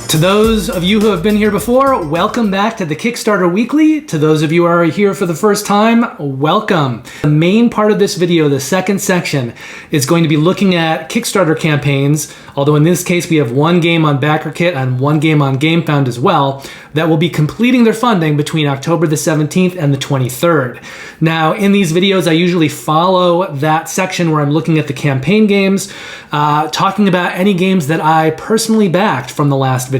To those of you who have been here before, welcome back to the Kickstarter Weekly. To those of you who are here for the first time, welcome. The main part of this video, the second section, is going to be looking at Kickstarter campaigns, although in this case we have one game on Backerkit and one game on Gamefound as well, that will be completing their funding between October the 17th and the 23rd. Now, in these videos, I usually follow that section where I'm looking at the campaign games, talking about any games that I personally backed from the last video,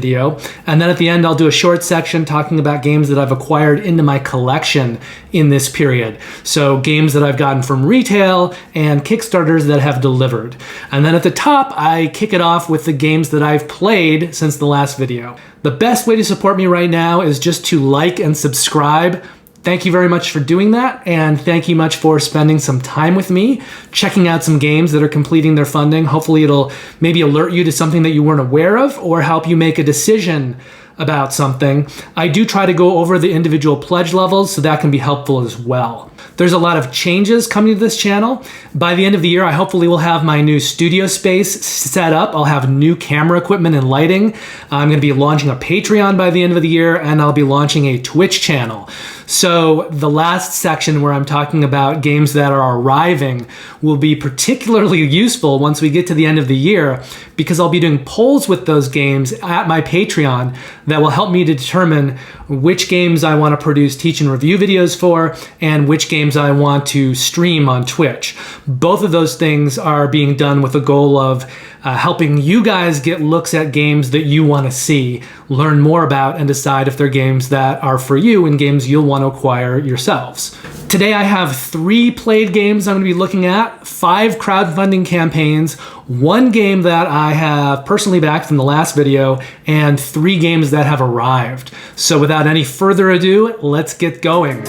and then at the end I'll do a short section talking about games that I've acquired into my collection in this period. So games that I've gotten from retail and Kickstarters that have delivered. And then at the top, I kick it off with the games that I've played since the last video. The best way to support me right now is just to like and subscribe. Thank you very much for doing that, and thank you much for spending some time with me, checking out some games that are completing their funding. Hopefully it'll maybe alert you to something that you weren't aware of or help you make a decision about something. I do try to go over the individual pledge levels, so that can be helpful as well. There's a lot of changes coming to this channel. By the end of the year, I hopefully will have my new studio space set up. I'll have new camera equipment and lighting. I'm going to be launching a Patreon by the end of the year, and I'll be launching a Twitch channel. So the last section where I'm talking about games that are arriving will be particularly useful once we get to the end of the year, because I'll be doing polls with those games at my Patreon that will help me to determine which games I want to produce teach and review videos for and which games I want to stream on Twitch. Both of those things are being done with the goal of helping you guys get looks at games that you want to see, learn more about, and decide if they're games that are for you and games you'll want to acquire yourselves. Today I have 3 played games I'm going to be looking at, 5 crowdfunding campaigns, 1 game that I have personally backed from the last video, and 3 games that have arrived. So without any further ado, let's get going.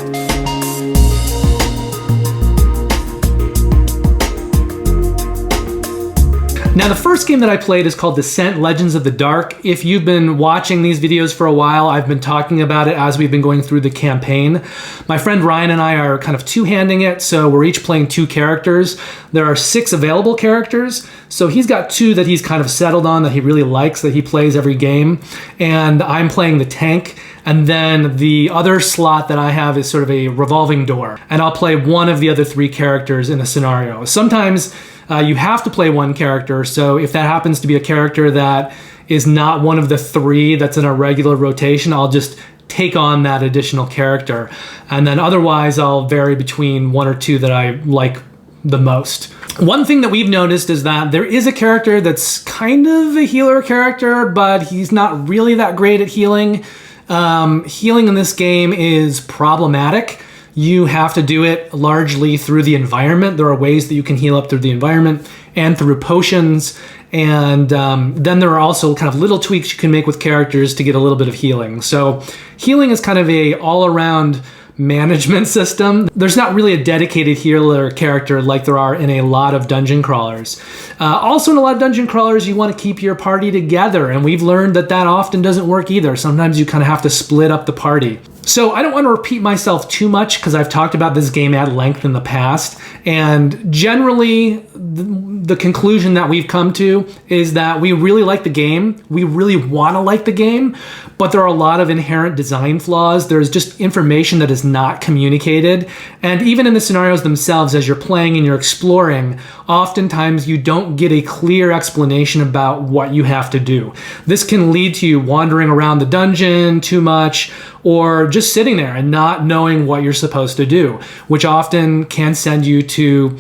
Now, the first game that I played is called Descent: Legends of the Dark. If you've been watching these videos for a while, I've been talking about it as we've been going through the campaign. My friend Ryan and I are kind of two-handing it, so we're each playing 2 characters. There are 6 available characters, so he's got 2 that he's kind of settled on, that he really likes, that he plays every game, and I'm playing the tank. And then the other slot that I have is sort of a revolving door, and I'll play one of the other 3 characters in a scenario. Sometimes you have to play 1 character, so if that happens to be a character that is not one of the 3 that's in a regular rotation, I'll just take on that additional character. And then otherwise, I'll vary between 1 or 2 that I like the most. One thing that we've noticed is that there is a character that's kind of a healer character, but he's not really that great at healing. Healing in this game is problematic. You have to do it largely through the environment. There are ways that you can heal up through the environment and through potions. And then there are also kind of little tweaks you can make with characters to get a little bit of healing. So healing is kind of a all-around management system. There's not really a dedicated healer character like there are in a lot of dungeon crawlers. Also in a lot of dungeon crawlers, you want to keep your party together, and we've learned that that often doesn't work either. Sometimes you kind of have to split up the party. So I don't want to repeat myself too much because I've talked about this game at length in the past, and generally the conclusion that we've come to is that we really like the game, we really want to like the game, but there are a lot of inherent design flaws. There's just information that is not communicated, and even in the scenarios themselves, as you're playing and you're exploring, oftentimes you don't get a clear explanation about what you have to do. This can lead to you wandering around the dungeon too much, or just sitting there and not knowing what you're supposed to do, which often can send you to,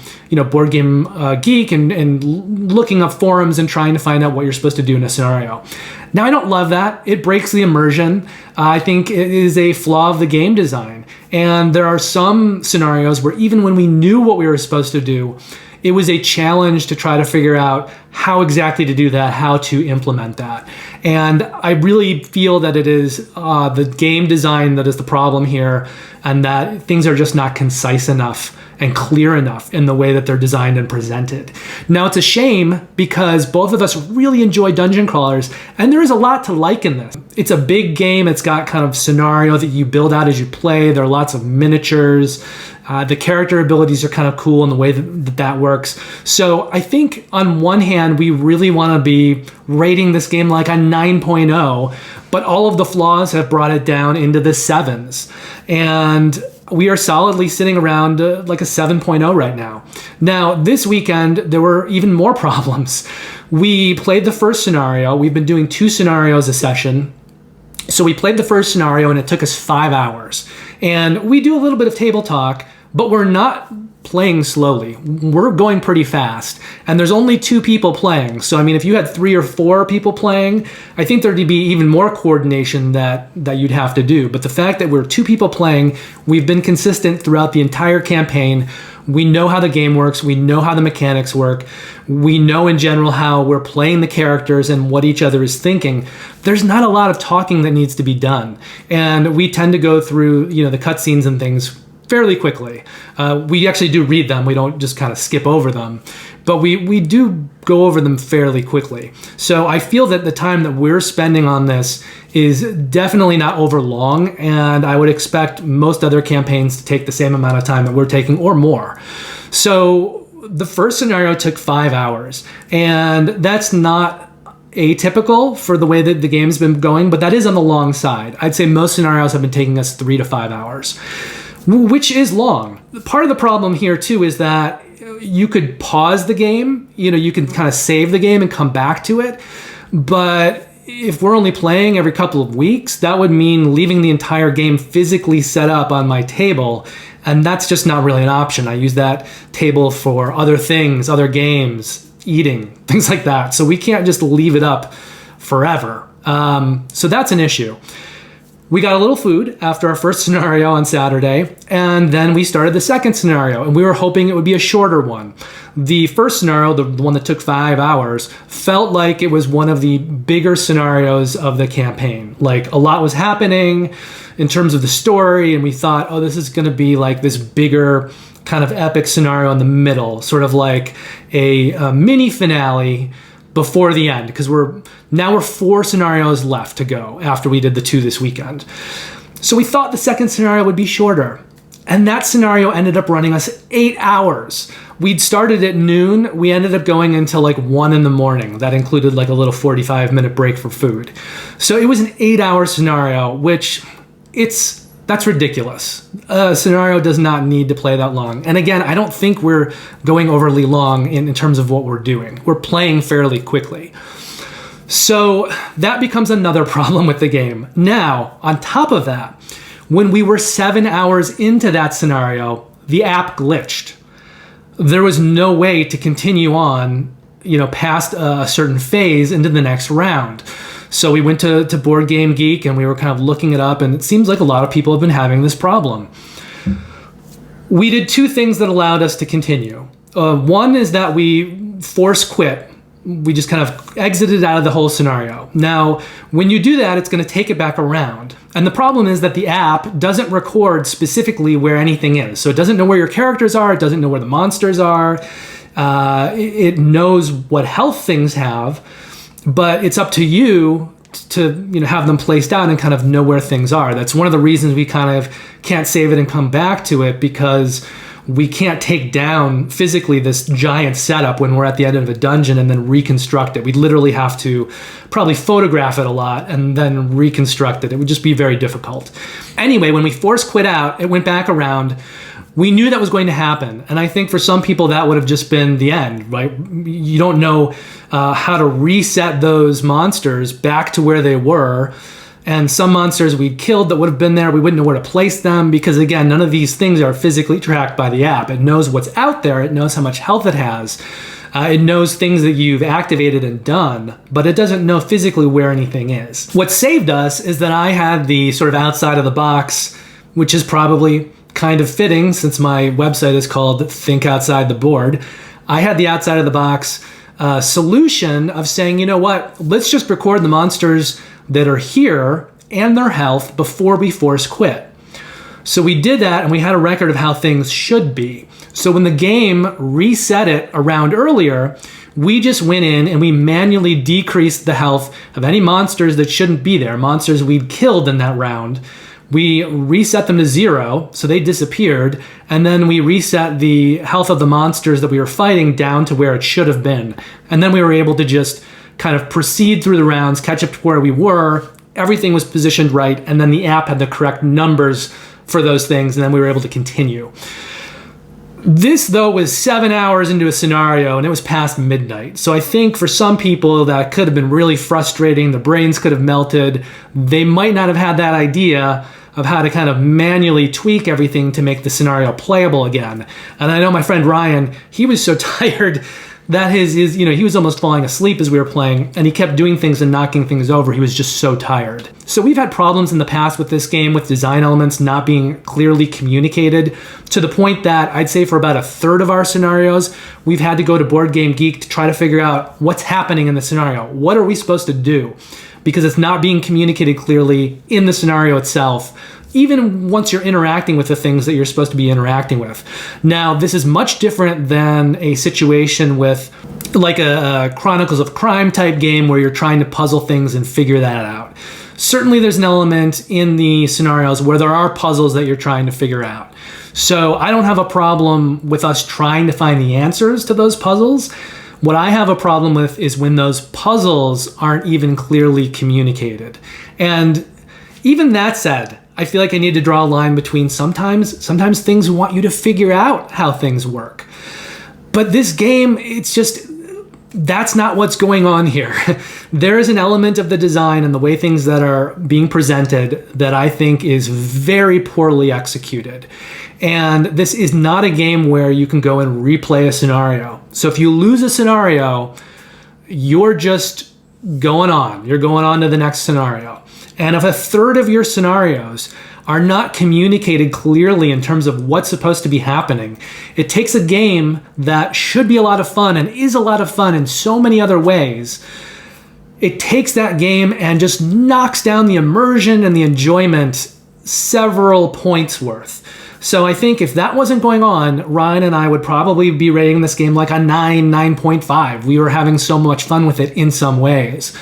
Board Game Geek and looking up forums and trying to find out what you're supposed to do in a scenario. Now, I don't love that. It breaks the immersion. I think it is a flaw of the game design. And there are some scenarios where even when we knew what we were supposed to do, it was a challenge to try to figure out how exactly to do that, how to implement that. And I really feel that it is the game design that is the problem here, and that things are just not concise enough and clear enough in the way that they're designed and presented. Now, it's a shame because both of us really enjoy dungeon crawlers, and there is a lot to like in this. It's a big game. It's got kind of scenario that you build out as you play. There are lots of miniatures. The character abilities are kind of cool in the way that works. So I think on one hand, hand, we really want to be rating this game like a 9.0, but all of the flaws have brought it down into the 7s. And we are solidly sitting around like a 7.0 right now. Now, this weekend, there were even more problems. We played the first scenario. We've been doing 2 scenarios a session. So we played the first scenario and it took us 5 hours. And we do a little bit of table talk, but we're not playing slowly. We're going pretty fast. And there's only 2 people playing. So, I mean, if you had 3 or 4 people playing, I think there'd be even more coordination that you'd have to do. But the fact that we're 2 people playing, we've been consistent throughout the entire campaign. We know how the game works. We know how the mechanics work. We know in general how we're playing the characters and what each other is thinking. There's not a lot of talking that needs to be done. And we tend to go through, the cutscenes and things fairly quickly. We actually do read them. We don't just kind of skip over them. But we do go over them fairly quickly. So I feel that the time that we're spending on this is definitely not over long, and I would expect most other campaigns to take the same amount of time that we're taking or more. So the first scenario took 5 hours, and that's not atypical for the way that the game's been going, but that is on the long side. I'd say most scenarios have been taking us 3 to 5 hours, which is long. Part of the problem here too is that you could pause the game, you can kind of save the game and come back to it. But if we're only playing every couple of weeks, that would mean leaving the entire game physically set up on my table. And that's just not really an option. I use that table for other things, other games, eating, things like that. So we can't just leave it up forever. So that's an issue. We got a little food after our first scenario on Saturday, and then we started the second scenario, and we were hoping it would be a shorter one. The first scenario, the one that took 5 hours, felt like it was one of the bigger scenarios of the campaign. Like, a lot was happening in terms of the story, and we thought, oh, this is going to be like this bigger kind of epic scenario in the middle, sort of like a mini finale before the end, because we're 4 scenarios left to go after we did the 2 this weekend. So we thought the second scenario would be shorter, and that scenario ended up running us 8 hours. We'd started at noon. We ended up going until like 1 in the morning. That included like a little 45-minute break for food. So it was an 8-hour scenario, which that's ridiculous. A scenario does not need to play that long. And again, I don't think we're going overly long in terms of what we're doing. We're playing fairly quickly. So that becomes another problem with the game. Now, on top of that, when we were 7 hours into that scenario, the app glitched. There was no way to continue on, past a certain phase into the next round. So we went to Board Game Geek and we were kind of looking it up, and it seems like a lot of people have been having this problem. We did 2 things that allowed us to continue. One is that we force quit. We just kind of exited out of the whole scenario. Now, when you do that, it's going to take it back around. And the problem is that the app doesn't record specifically where anything is. So it doesn't know where your characters are. It doesn't know where the monsters are. It knows what health things have. But it's up to you to have them placed out and kind of know where things are. That's one of the reasons we kind of can't save it and come back to it, because we can't take down physically this giant setup when we're at the end of a dungeon and then reconstruct it. We'd literally have to probably photograph it a lot and then reconstruct it. It would just be very difficult. Anyway, when we force quit out, it went back around. We knew that was going to happen. And I think for some people that would have just been the end, right? You don't know how to reset those monsters back to where they were. And some monsters we'd killed that would have been there, we wouldn't know where to place them, because again, none of these things are physically tracked by the app. It knows what's out there. It knows how much health it has. It knows things that you've activated and done, but it doesn't know physically where anything is. What saved us is that I had the sort of outside of the box, which is probably kind of fitting since my website is called Think Outside the Board. I had the outside of the box solution of saying, you know what, let's just record the monsters that are here and their health before we force quit. So we did that, and we had a record of how things should be. So when the game reset it around earlier, we just went in and we manually decreased the health of any monsters that shouldn't be there, monsters we'd killed in that round. We reset them to 0, so they disappeared, and then we reset the health of the monsters that we were fighting down to where it should have been. And then we were able to just kind of proceed through the rounds, catch up to where we were. Everything was positioned right, and then the app had the correct numbers for those things, and then we were able to continue. This, though, was 7 hours into a scenario, and it was past midnight. So I think for some people that could have been really frustrating. The brains could have melted. They might not have had that idea of how to kind of manually tweak everything to make the scenario playable again. And I know my friend Ryan, he was so tired that he was almost falling asleep as we were playing, and he kept doing things and knocking things over. He was just so tired. So we've had problems in the past with this game with design elements not being clearly communicated, to the point that I'd say for about a third of our scenarios, we've had to go to Board Game Geek to try to figure out what's happening in the scenario. What are we supposed to do? Because it's not being communicated clearly in the scenario itself, even once you're interacting with the things that you're supposed to be interacting with. Now, this is much different than a situation with like a Chronicles of Crime type game where you're trying to puzzle things and figure that out. Certainly there's an element in the scenarios where there are puzzles that you're trying to figure out. So I don't have a problem with us trying to find the answers to those puzzles. What I have a problem with is when those puzzles aren't even clearly communicated. And even that said, I feel like I need to draw a line between sometimes things want you to figure out how things work. But this game, that's not what's going on here. There is an element of the design and the way things that are being presented that I think is very poorly executed. And this is not a game where you can go and replay a scenario. So if you lose a scenario, you're just going on. You're going on to the next scenario. And if a third of your scenarios are not communicated clearly in terms of what's supposed to be happening, it takes a game that should be a lot of fun and is a lot of fun in so many other ways. It takes that game and just knocks down the immersion and the enjoyment several points worth. So I think if that wasn't going on, Ryan and I would probably be rating this game like a 9.5. We were having so much fun with it in some ways.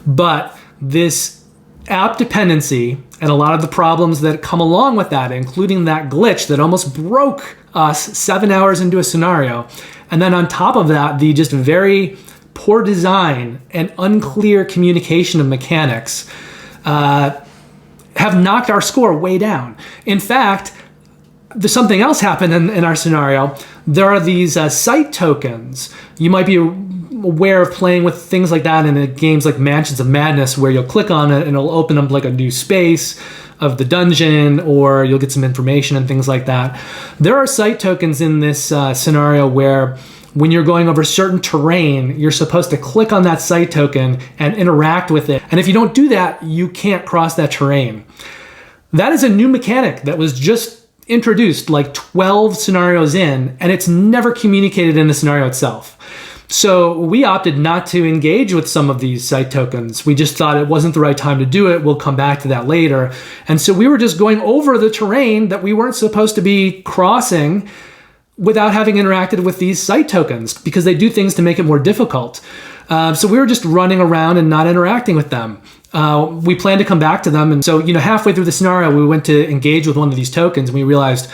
But this app dependency and a lot of the problems that come along with that, including that glitch that almost broke us 7 hours into a scenario, and then on top of that, the just very poor design and unclear communication of mechanics have knocked our score way down. In fact, there's something else happened in our scenario. There are these site tokens. You might be aware of playing with things like that in games like Mansions of Madness, where you'll click on it and it'll open up like a new space of the dungeon, or you'll get some information and things like that. There are site tokens in this scenario where when you're going over certain terrain, you're supposed to click on that site token and interact with it. And if you don't do that, you can't cross that terrain. That is a new mechanic that was just introduced like 12 scenarios in, and it's never communicated in the scenario itself. So we opted not to engage with some of these site tokens. We just thought it wasn't the right time to do it. We'll come back to that later. And so we were just going over the terrain that we weren't supposed to be crossing without having interacted with these site tokens, because they do things to make it more difficult. So we were just running around and not interacting with them. We planned to come back to them. And so, halfway through the scenario, we went to engage with one of these tokens and we realized,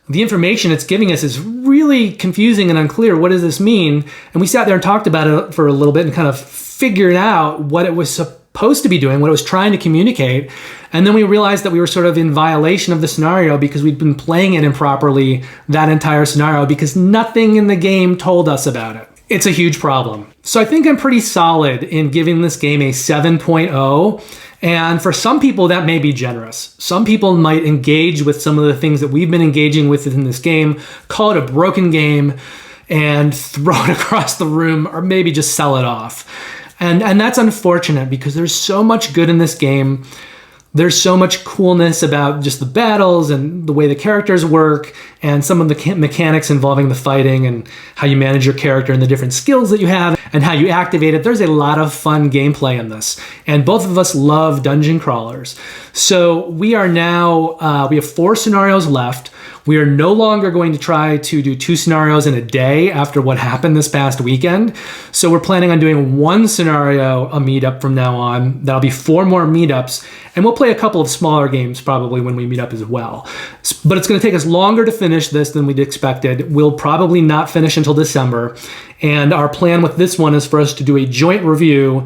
the information it's giving us is really confusing and unclear. What does this mean? And we sat there and talked about it for a little bit and kind of figured out what it was supposed to be doing, what it was trying to communicate. And then we realized that we were sort of in violation of the scenario because we'd been playing it improperly that entire scenario because nothing in the game told us about it. It's a huge problem. So I think I'm pretty solid in giving this game a 7.0. And for some people, that may be generous. Some people might engage with some of the things that we've been engaging with in this game, call it a broken game, and throw it across the room, or maybe just sell it off. And that's unfortunate because there's so much good in this game. There's so much coolness about just the battles and the way the characters work and some of the mechanics involving the fighting and how you manage your character and the different skills that you have and how you activate it. There's a lot of fun gameplay in this. And both of us love dungeon crawlers. So we are now, we have 4 scenarios left. We are no longer going to try to do 2 scenarios in a day after what happened this past weekend. So we're planning on doing 1 scenario a meetup from now on. That'll be 4 more meetups, and we'll play a couple of smaller games probably when we meet up as well. But it's going to take us longer to finish this than we'd expected. We'll probably not finish until December. And our plan with this one is for us to do a joint review.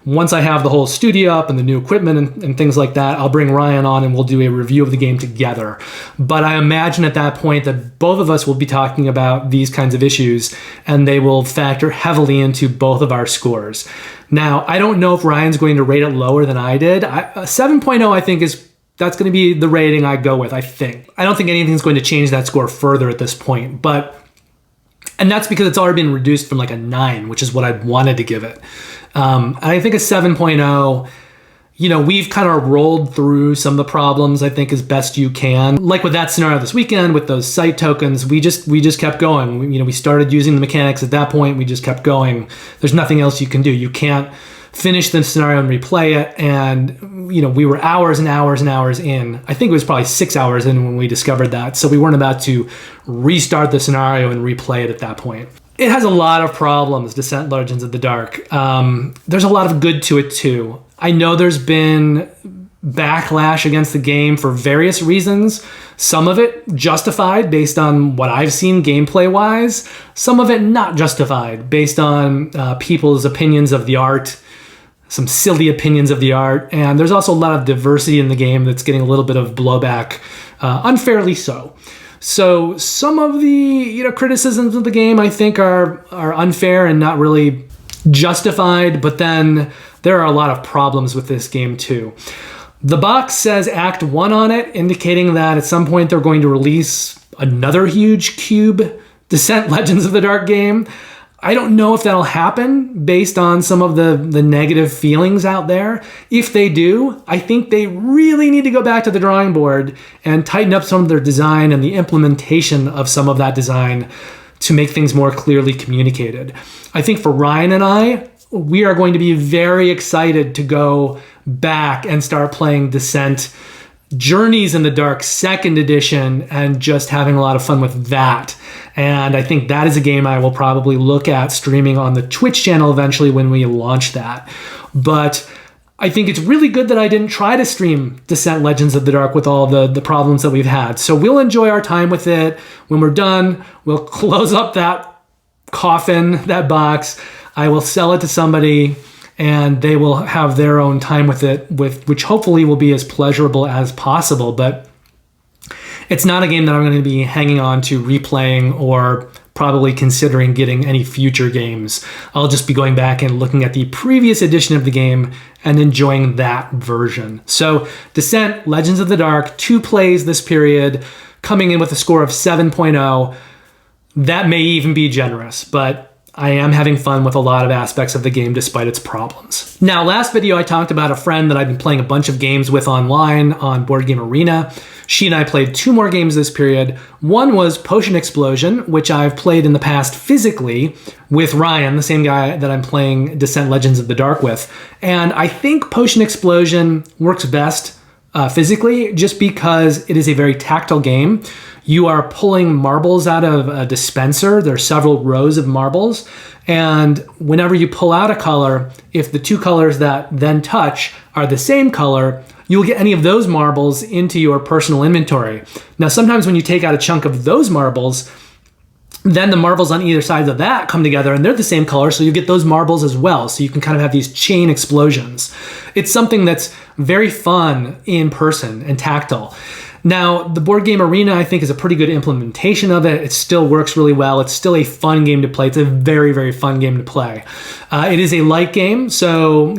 Once I have the whole studio up and the new equipment and things like that, I'll bring Ryan on and we'll do a review of the game together. But I imagine at that point that both of us will be talking about these kinds of issues, and they will factor heavily into both of our scores. Now, I don't know if Ryan's going to rate it lower than I did. 7.0, I think, that's going to be the rating I go with, I think. I don't think anything's going to change that score further at this point, and that's because it's already been reduced from like a 9, which is what I'd wanted to give it. And I think a 7.0, we've kind of rolled through some of the problems, I think, as best you can. Like with that scenario this weekend, with those site tokens, we just kept going. We started using the mechanics at that point. We just kept going. There's nothing else you can do. You can't finish the scenario and replay it. And, we were hours and hours and hours in. I think it was probably 6 hours in when we discovered that. So we weren't about to restart the scenario and replay it at that point. It has a lot of problems, Descent Legends of the Dark. There's a lot of good to it too. I know there's been backlash against the game for various reasons. Some of it justified based on what I've seen gameplay-wise. Some of it not justified based on people's opinions of the art, some silly opinions of the art. And there's also a lot of diversity in the game that's getting a little bit of blowback, unfairly so. So some of the criticisms of the game I think are unfair and not really justified, but then there are a lot of problems with this game too. The box says Act 1 on it, indicating that at some point they're going to release another huge cube Descent Legends of the Dark game. I don't know if that'll happen based on some of the negative feelings out there. If they do, I think they really need to go back to the drawing board and tighten up some of their design and the implementation of some of that design to make things more clearly communicated. I think for Ryan and I, we are going to be very excited to go back and start playing Descent Journeys in the Dark 2nd edition and just having a lot of fun with that. And I think that is a game I will probably look at streaming on the Twitch channel eventually when we launch that. But I think it's really good that I didn't try to stream Descent Legends of the Dark with all the problems that we've had. So we'll enjoy our time with it. When we're done, we'll close up that coffin, that box. I will sell it to somebody, and they will have their own time with it, which hopefully will be as pleasurable as possible. But it's not a game that I'm going to be hanging on to replaying or probably considering getting any future games. I'll just be going back and looking at the previous edition of the game and enjoying that version. So Descent Legends of the Dark, 2 plays this period, coming in with a score of 7.0. That may even be generous, but I am having fun with a lot of aspects of the game despite its problems. Now, last video I talked about a friend that I've been playing a bunch of games with online on Board Game Arena. She and I played 2 more games this period. One was Potion Explosion, which I've played in the past physically with Ryan, the same guy that I'm playing Descent Legends of the Dark with. And I think Potion Explosion works best physically just because it is a very tactile game. You are pulling marbles out of a dispenser. There are several rows of marbles. And whenever you pull out a color, if the 2 colors that then touch are the same color, you'll get any of those marbles into your personal inventory. Now, sometimes when you take out a chunk of those marbles, then the marbles on either side of that come together and they're the same color, so you get those marbles as well. So you can kind of have these chain explosions. It's something that's very fun in person and tactile. Now, the Board Game Arena, I think, is a pretty good implementation of it. It still works really well. It's still a fun game to play. It's a very, very fun game to play. It is a light game, so,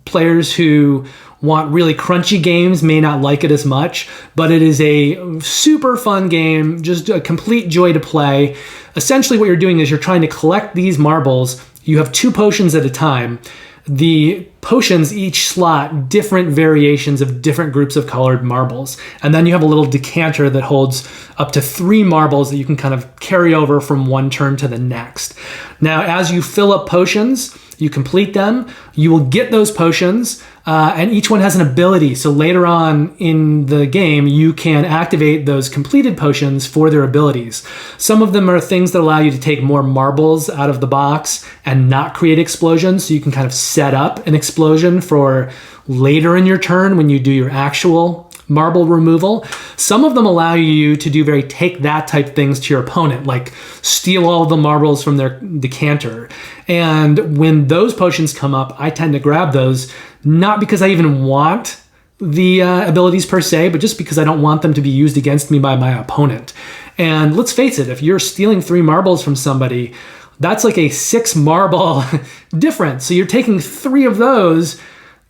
players who want really crunchy games may not like it as much, but it is a super fun game, just a complete joy to play. Essentially, what you're doing is you're trying to collect these marbles. You have 2 potions at a time. The potions each slot different variations of different groups of colored marbles. And then you have a little decanter that holds up to 3 marbles that you can kind of carry over from one turn to the next. Now, as you fill up potions, You complete them, you will get those potions, and each one has an ability. So later on in the game, you can activate those completed potions for their abilities. Some of them are things that allow you to take more marbles out of the box and not create explosions. So you can kind of set up an explosion for later in your turn when you do your actual marble removal. Some of them allow you to do very take that type things to your opponent, like steal all the marbles from their decanter. And when those potions come up, I tend to grab those, not because I even want the abilities per se, but just because I don't want them to be used against me by my opponent. And let's face it, if you're stealing 3 marbles from somebody, that's like a 6 marble difference. So you're taking 3 of those,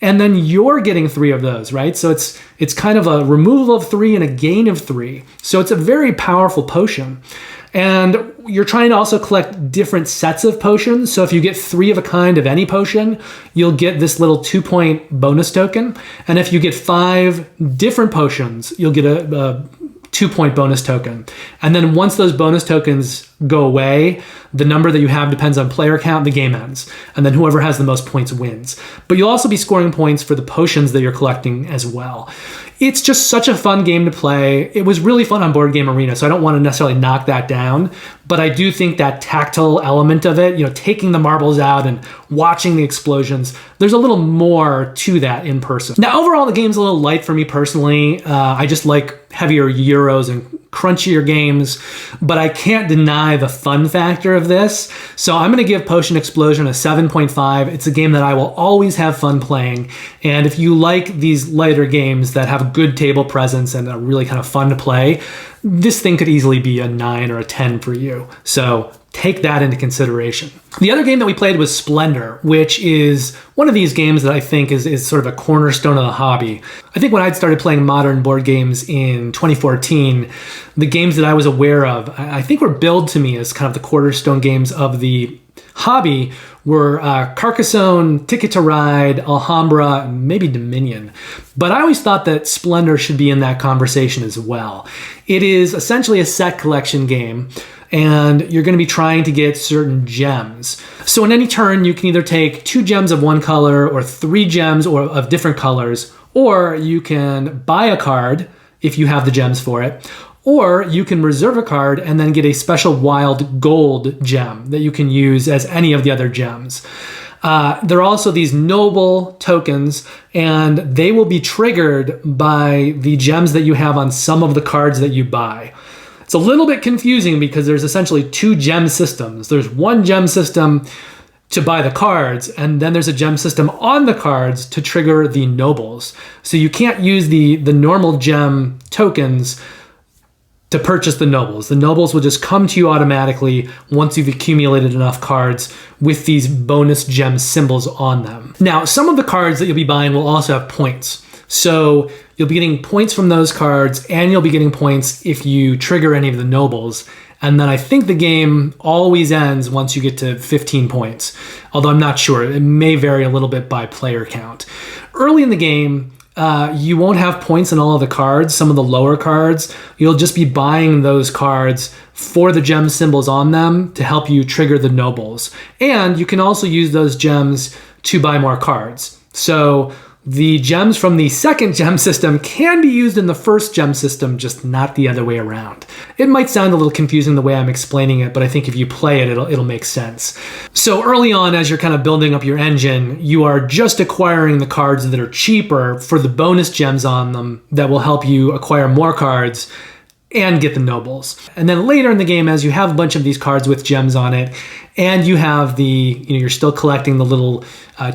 and then you're getting 3 of those, right? So it's kind of a removal of 3 and a gain of 3. So it's a very powerful potion. And you're trying to also collect different sets of potions. So if you get 3 of a kind of any potion, you'll get this little 2-point bonus token. And if you get 5 different potions, you'll get a 2-point bonus token. And then once those bonus tokens go away, the number that you have depends on player count, the game ends. And then whoever has the most points wins. But you'll also be scoring points for the potions that you're collecting as well. It's just such a fun game to play. It was really fun on Board Game Arena, so I don't want to necessarily knock that down. But I do think that tactile element of it, taking the marbles out and watching the explosions, there's a little more to that in person. Now, overall, the game's a little light for me personally. I just like heavier Euros and crunchier games, but I can't deny the fun factor of this. So I'm going to give Potion Explosion a 7.5. It's a game that I will always have fun playing. And if you like these lighter games that have a good table presence and are really kind of fun to play, this thing could easily be a 9 or a 10 for you. So take that into consideration. The other game that we played was Splendor, which is one of these games that I think is sort of a cornerstone of the hobby. I think when I'd started playing modern board games in 2014, the games that I was aware of, I think were billed to me as kind of the cornerstone games of the hobby were Carcassonne, Ticket to Ride, Alhambra, and maybe Dominion. But I always thought that Splendor should be in that conversation as well. It is essentially a set collection game, and you're going to be trying to get certain gems. So in any turn, you can either take 2 gems of one color or 3 gems of different colors, or you can buy a card if you have the gems for it, or you can reserve a card and then get a special wild gold gem that you can use as any of the other gems. There are also these noble tokens, and they will be triggered by the gems that you have on some of the cards that you buy. It's a little bit confusing because there's essentially 2 gem systems. There's one gem system to buy the cards, and then there's a gem system on the cards to trigger the nobles. So you can't use the normal gem tokens to purchase the nobles. The nobles will just come to you automatically once you've accumulated enough cards with these bonus gem symbols on them. Now, some of the cards that you'll be buying will also have points. So you'll be getting points from those cards, and you'll be getting points if you trigger any of the nobles. And then I think the game always ends once you get to 15 points, although I'm not sure. It may vary a little bit by player count. Early in the game, you won't have points on all of the cards, some of the lower cards. You'll just be buying those cards for the gem symbols on them to help you trigger the nobles. And you can also use those gems to buy more cards. So the gems from the second gem system can be used in the first gem system, just not the other way around. It might sound a little confusing the way I'm explaining it, but I think if you play it, it'll make sense. So early on, as you're kind of building up your engine, you are just acquiring the cards that are cheaper for the bonus gems on them that will help you acquire more cards and get the nobles. And then later in the game, as you have a bunch of these cards with gems on it, and you have you're still collecting the little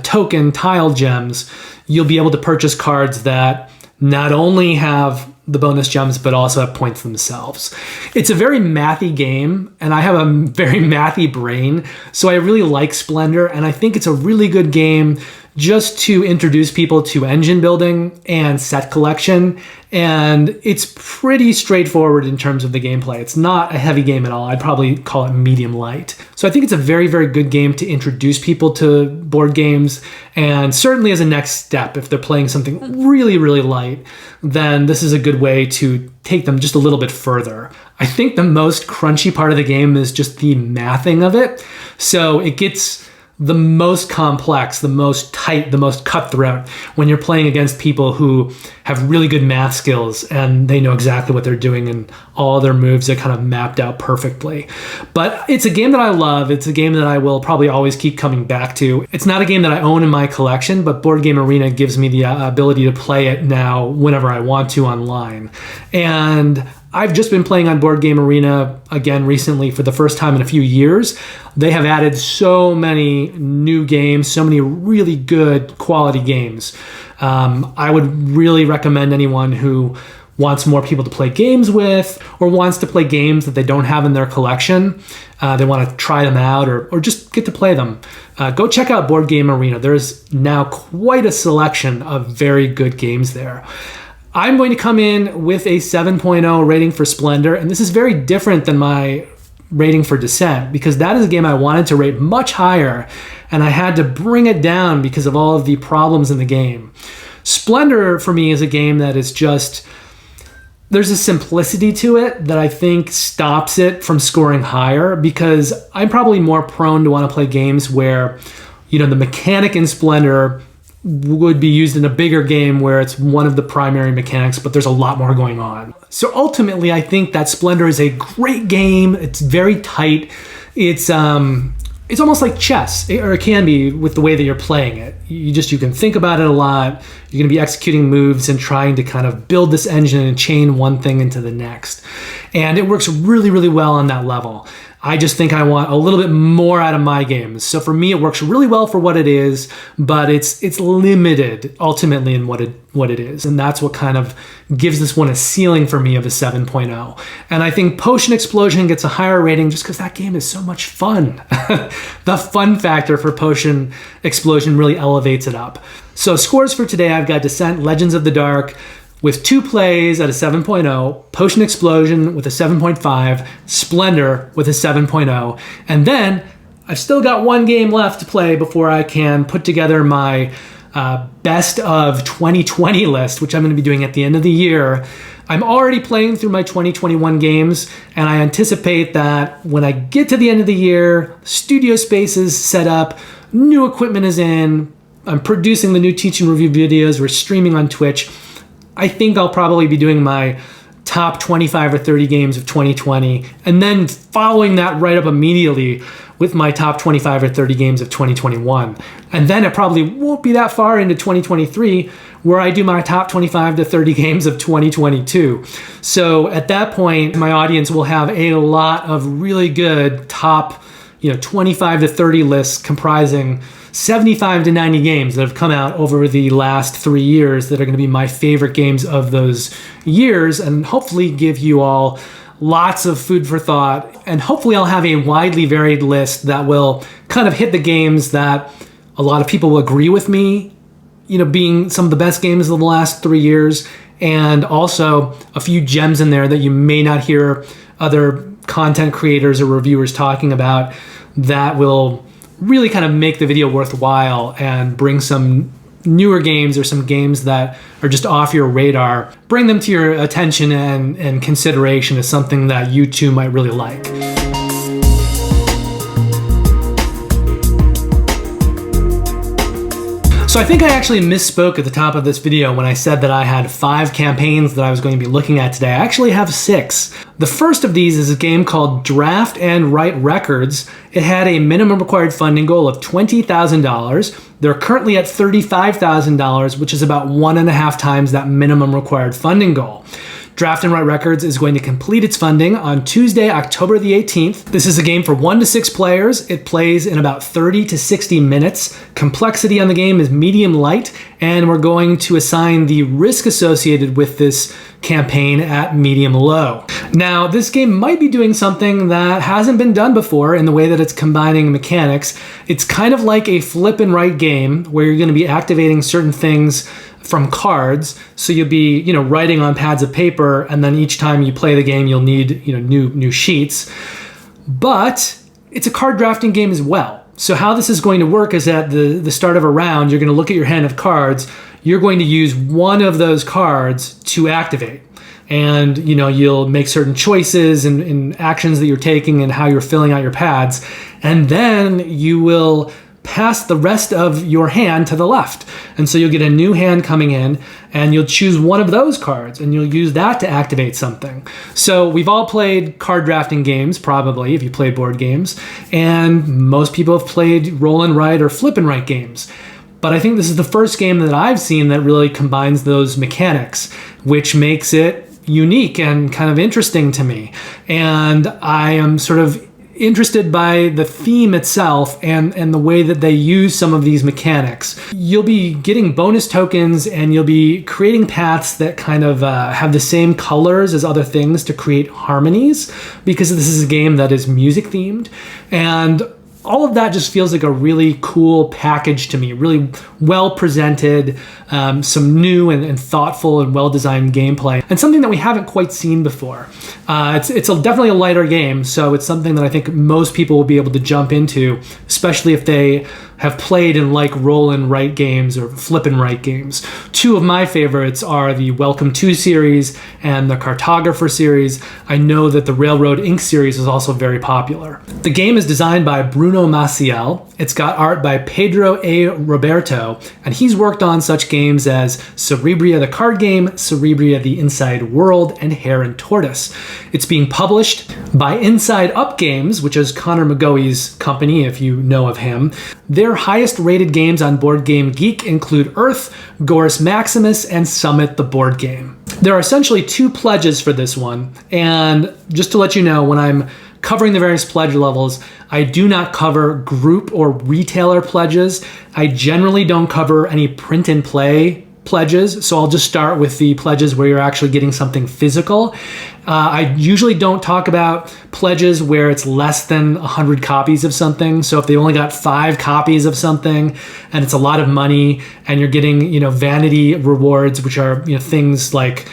token tile gems, you'll be able to purchase cards that not only have the bonus gems, but also have points themselves. It's a very mathy game, and I have a very mathy brain, so I really like Splendor, and I think it's a really good game just to introduce people to engine building and set collection. And it's pretty straightforward in terms of the gameplay. It's not a heavy game at all. I'd probably call it medium light. So I think it's a very, very good game to introduce people to board games. And certainly as a next step, if they're playing something really, really light, then this is a good way to take them just a little bit further. I think the most crunchy part of the game is just the mathing of it. So it gets the most complex, the most tight, the most cutthroat when you're playing against people who have really good math skills and they know exactly what they're doing and all their moves are kind of mapped out perfectly. But it's a game that I love. It's a game that I will probably always keep coming back to. It's not a game that I own in my collection, but Board Game Arena gives me the ability to play it now whenever I want to online. And I've just been playing on Board Game Arena again recently for the first time in a few years. They have added so many new games, so many really good quality games. I would really recommend anyone who wants more people to play games with or wants to play games that they don't have in their collection. They want to try them out or just get to play them. Go check out Board Game Arena. There's now quite a selection of very good games there. I'm going to come in with a 7.0 rating for Splendor, and this is very different than my rating for Descent because that is a game I wanted to rate much higher, and I had to bring it down because of all of the problems in the game. Splendor, for me, is a game that is just... there's a simplicity to it that I think stops it from scoring higher because I'm probably more prone to want to play games where, the mechanic in Splendor would be used in a bigger game where it's one of the primary mechanics, but there's a lot more going on. So ultimately, I think that Splendor is a great game. It's very tight. It's almost like chess, or it can be with the way that you're playing it. You can think about it a lot. You're going to be executing moves and trying to kind of build this engine and chain one thing into the next. And it works really, really well on that level. I just think I want a little bit more out of my games. So for me, it works really well for what it is, but it's limited ultimately in what it is. And that's what kind of gives this one a ceiling for me of a 7.0. And I think Potion Explosion gets a higher rating just because that game is so much fun. The fun factor for Potion Explosion really elevates it up. So scores for today, I've got Descent, Legends of the Dark, with 2 plays at a 7.0, Potion Explosion with a 7.5, Splendor with a 7.0, and then I've still got 1 game left to play before I can put together my best of 2020 list, which I'm going to be doing at the end of the year. I'm already playing through my 2021 games, and I anticipate that when I get to the end of the year, studio space is set up, new equipment is in, I'm producing the new teach and review videos, we're streaming on Twitch. I think I'll probably be doing my top 25 or 30 games of 2020 and then following that right up immediately with my top 25 or 30 games of 2021. And then it probably won't be that far into 2023 where I do my top 25 to 30 games of 2022. So at that point, my audience will have a lot of really good top 25 to 30 lists comprising 75 to 90 games that have come out over the last 3 years that are going to be my favorite games of those years, and hopefully give you all lots of food for thought. And hopefully I'll have a widely varied list that will kind of hit the games that a lot of people will agree with me, being some of the best games of the last 3 years, and also a few gems in there that you may not hear other content creators or reviewers talking about that will really kind of make the video worthwhile and bring some newer games or some games that are just off your radar, bring them to your attention and consideration as something that you too might really like. So I think I actually misspoke at the top of this video when I said that I had 5 campaigns that I was going to be looking at today. I actually have 6. The first of these is a game called Draft and Write Records. It had a minimum required funding goal of $20,000. They're currently at $35,000, which is about 1.5 times that minimum required funding goal. Draft and Write Records is going to complete its funding on Tuesday, October the 18th. This is a game for 1 to 6 players. It plays in about 30 to 60 minutes. Complexity on the game is medium light, and we're going to assign the risk associated with this campaign at medium low. Now, this game might be doing something that hasn't been done before in the way that it's combining mechanics. It's kind of like a flip and write game where you're going to be activating certain things from cards. So you'll be, writing on pads of paper, and then each time you play the game, you'll need, new sheets. But it's a card drafting game as well. So how this is going to work is at the start of a round, you're going to look at your hand of cards. You're going to use one of those cards to activate. And, you'll make certain choices and actions that you're taking and how you're filling out your pads. And then you will pass the rest of your hand to the left. And so you'll get a new hand coming in, and you'll choose one of those cards, and you'll use that to activate something. So we've all played card drafting games, probably, if you play board games, and most people have played roll and write or flip and write games. But I think this is the first game that I've seen that really combines those mechanics, which makes it unique and kind of interesting to me. And I am sort of interested by the theme itself and the way that they use some of these mechanics. You'll be getting bonus tokens, and you'll be creating paths that kind of have the same colors as other things to create harmonies, because this is a game that is music themed. And all of that just feels like a really cool package to me, really well presented, some new and thoughtful and well-designed gameplay, and something that we haven't quite seen before. It's definitely a lighter game, so it's something that I think most people will be able to jump into, especially if they have played and like roll and write games or flip and write games. Two of my favorites are the Welcome To series and the Cartographer series. I know that the Railroad Ink series is also very popular. The game is designed by Bruno Maciel. It's got art by Pedro A. Roberto, and he's worked on such games as Cerebria the card game, Cerebria the Inside World, and Hare and Tortoise. It's being published by Inside Up Games, which is Connor McGoey's company, if you know of him. Their highest rated games on Board Game Geek include Earth, Gorus Maximus, and Summit the Board Game. There are essentially two pledges for this one, and just to let you know, when I'm covering the various pledge levels, I do not cover group or retailer pledges. I generally don't cover any print and play pledges, so I'll just start with the pledges where you're actually getting something physical. I usually don't talk about pledges where it's less than 100 copies of something. So if they only got 5 copies of something and it's a lot of money, and you're getting, vanity rewards, which are, things like,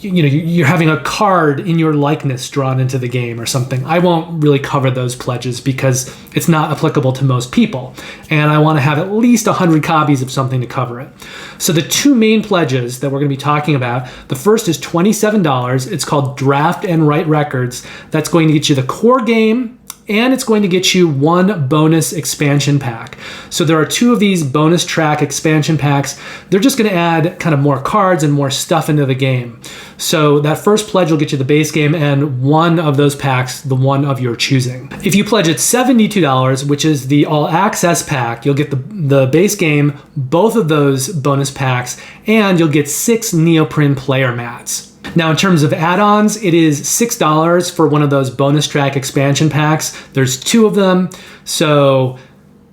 you're having a card in your likeness drawn into the game or something, I won't really cover those pledges because it's not applicable to most people. And I want to have at least 100 copies of something to cover it. So the two main pledges that we're going to be talking about, the first is $27. It's called Draft and Write Records. That's going to get you the core game, and it's going to get you 1 bonus expansion pack. So there are 2 of these bonus track expansion packs. They're just going to add kind of more cards and more stuff into the game. So that first pledge will get you the base game and 1 of those packs, the one of your choosing. If you pledge at $72, which is the all access pack, you'll get the base game, both of those bonus packs, and you'll get 6 neoprene player mats. Now, in terms of add-ons, it is $6 for one of those bonus track expansion packs. There's 2 of them. So,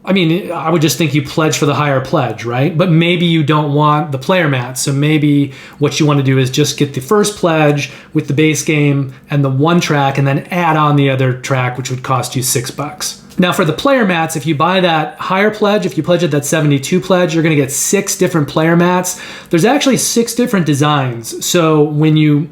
I would just think you pledge for the higher pledge, right? But maybe you don't want the player mats. So maybe what you want to do is just get the first pledge with the base game and the 1 track, and then add on the other track, which would cost you $6. Now for the player mats, if you buy that higher pledge, if you pledge at that 72 pledge, you're going to get 6 different player mats. There's actually 6 different designs. So when you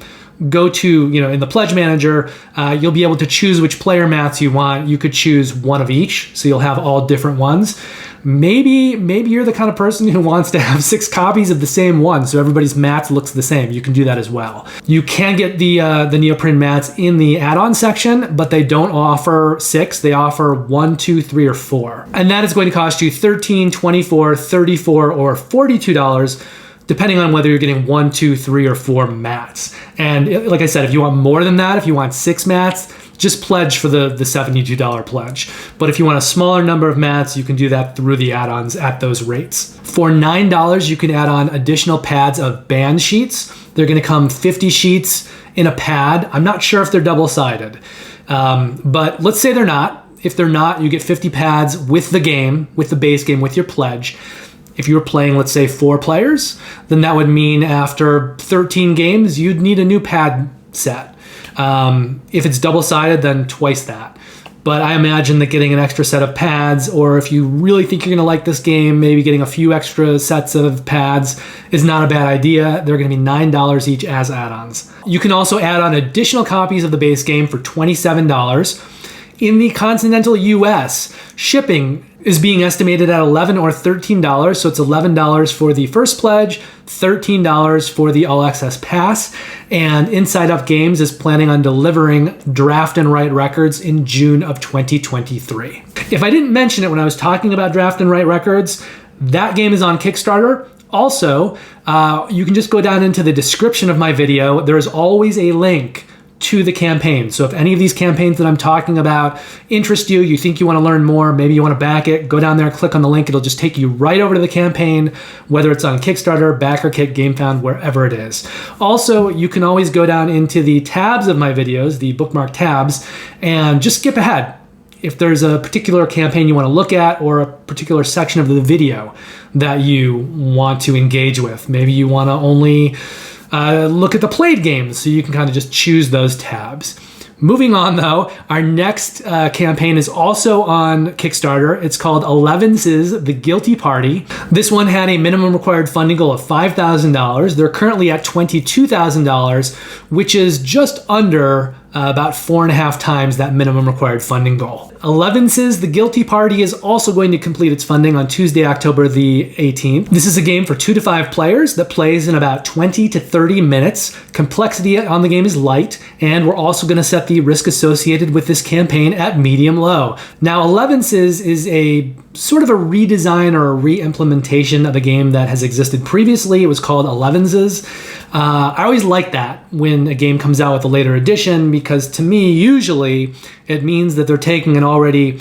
go to, in the pledge manager, you'll be able to choose which player mats you want. You could choose 1 of each, so you'll have all different ones. Maybe you're the kind of person who wants to have 6 copies of the same one, so everybody's mats looks the same. You can do that as well. You can get the neoprene mats in the add-on section, but they don't offer 6. They offer 1, 2, 3, or 4. And that is going to cost you $13, $24, $34, or $42, depending on whether you're getting 1, 2, 3, or 4 mats. And like I said, if you want more than that, if you want 6 mats, just pledge for the $72 pledge. But if you want a smaller number of mats, you can do that through the add-ons at those rates. For $9, you can add on additional pads of band sheets. They're going to come 50 sheets in a pad. I'm not sure if they're double-sided, but let's say they're not. If they're not, you get 50 pads with the game, with the base game, with your pledge. If you were playing, let's say, 4 players, then that would mean after 13 games, you'd need a new pad set. If it's double-sided, then twice that. But I imagine that getting an extra set of pads, or if you really think you're going to like this game, maybe getting a few extra sets of pads is not a bad idea. They're going to be $9 each as add-ons. You can also add on additional copies of the base game for $27. In the continental US, shipping is being estimated at $11 or $13. So it's $11 for the first pledge, $13 for the All Access Pass. And Inside Up Games is planning on delivering Draft and Write Records in June of 2023. If I didn't mention it when I was talking about Draft and Write Records, that game is on Kickstarter. Also, you can just go down into the description of my video. There's always a link to the campaign. So if any of these campaigns that I'm talking about interest you, you think you want to learn more, maybe you want to back it, go down there, click on the link. It'll just take you right over to the campaign, whether it's on Kickstarter, Backerkit, Gamefound, wherever it is. Also, you can always go down into the tabs of my videos, the bookmark tabs, and just skip ahead. If there's a particular campaign you want to look at or a particular section of the video that you want to engage with, maybe you want to only look at the played games, so you can kind of just choose those tabs. Moving on though, our next campaign is also on Kickstarter. It's called Elevenses, The Guilty Party. This one had a minimum required funding goal of $5,000. They're currently at $22,000, which is just under about 4.5 times that minimum required funding goal. Elevenses, The Guilty Party is also going to complete its funding on Tuesday, October the 18th. This is a game for 2 to 5 players that plays in about 20 to 30 minutes. Complexity on the game is light, and we're also going to set the risk associated with this campaign at medium-low. Now, Elevenses is a sort of a redesign or a re-implementation of a game that has existed previously. It was called Elevenses. I always like that when a game comes out with a later edition, because to me, usually, it means that they're taking an already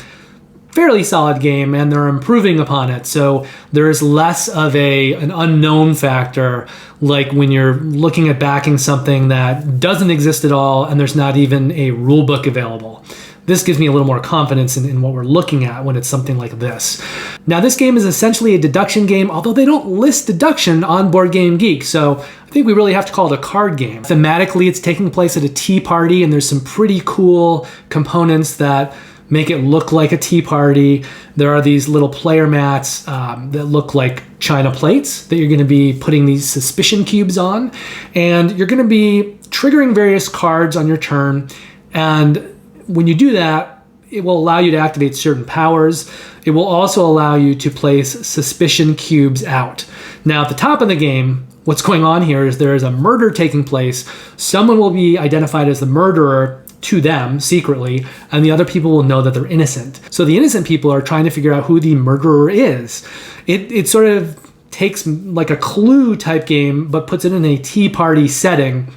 fairly solid game and they're improving upon it. So there's less of an unknown factor, like when you're looking at backing something that doesn't exist at all and there's not even a rule book available. This gives me a little more confidence in what we're looking at when it's something like this. Now, this game is essentially a deduction game, although they don't list deduction on Board Game Geek, so I think we really have to call it a card game. Thematically, it's taking place at a tea party, and there's some pretty cool components that make it look like a tea party. There are these little player mats that look like china plates that you're going to be putting these suspicion cubes on, and you're going to be triggering various cards on your turn, and when you do that, it will allow you to activate certain powers. It will also allow you to place suspicion cubes out. Now, at the top of the game, what's going on here is there is a murder taking place. Someone will be identified as the murderer to them secretly, and the other people will know that they're innocent. So the innocent people are trying to figure out who the murderer is. It sort of takes like a Clue type game, but puts it in a tea party setting,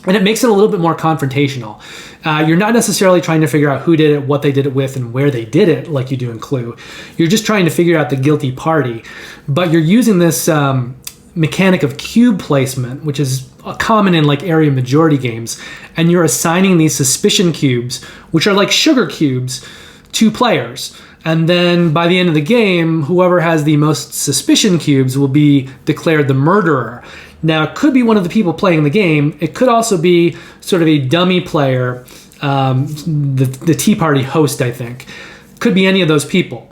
and it makes it a little bit more confrontational. You're not necessarily trying to figure out who did it, what they did it with, and where they did it like you do in Clue. You're just trying to figure out the guilty party. But you're using this mechanic of cube placement, which is common in like area majority games, and you're assigning these suspicion cubes, which are like sugar cubes, to players. And then by the end of the game, whoever has the most suspicion cubes will be declared the murderer. Now, it could be one of the people playing the game. It could also be sort of a dummy player, the Tea Party host, I think. Could be any of those people.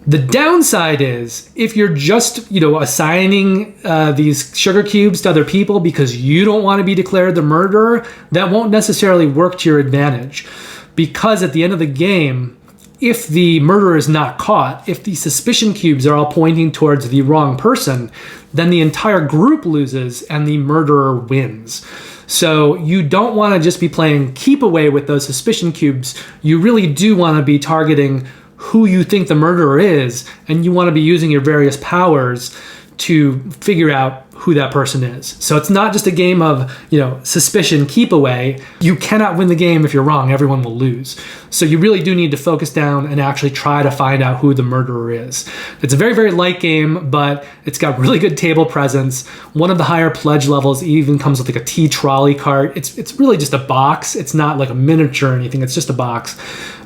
The downside is if you're just, assigning these sugar cubes to other people because you don't want to be declared the murderer, that won't necessarily work to your advantage. Because at the end of the game, if the murderer is not caught, if the suspicion cubes are all pointing towards the wrong person, then the entire group loses and the murderer wins. So you don't want to just be playing keep away with those suspicion cubes. You really do want to be targeting who you think the murderer is, and you want to be using your various powers to figure out who that person is. So it's not just a game of, suspicion, keep away. You cannot win the game if you're wrong. Everyone will lose. So you really do need to focus down and actually try to find out who the murderer is. It's a very, very light game, but it's got really good table presence. One of the higher pledge levels even comes with like a tea trolley cart. It's really just a box. It's not like a miniature or anything. It's just a box.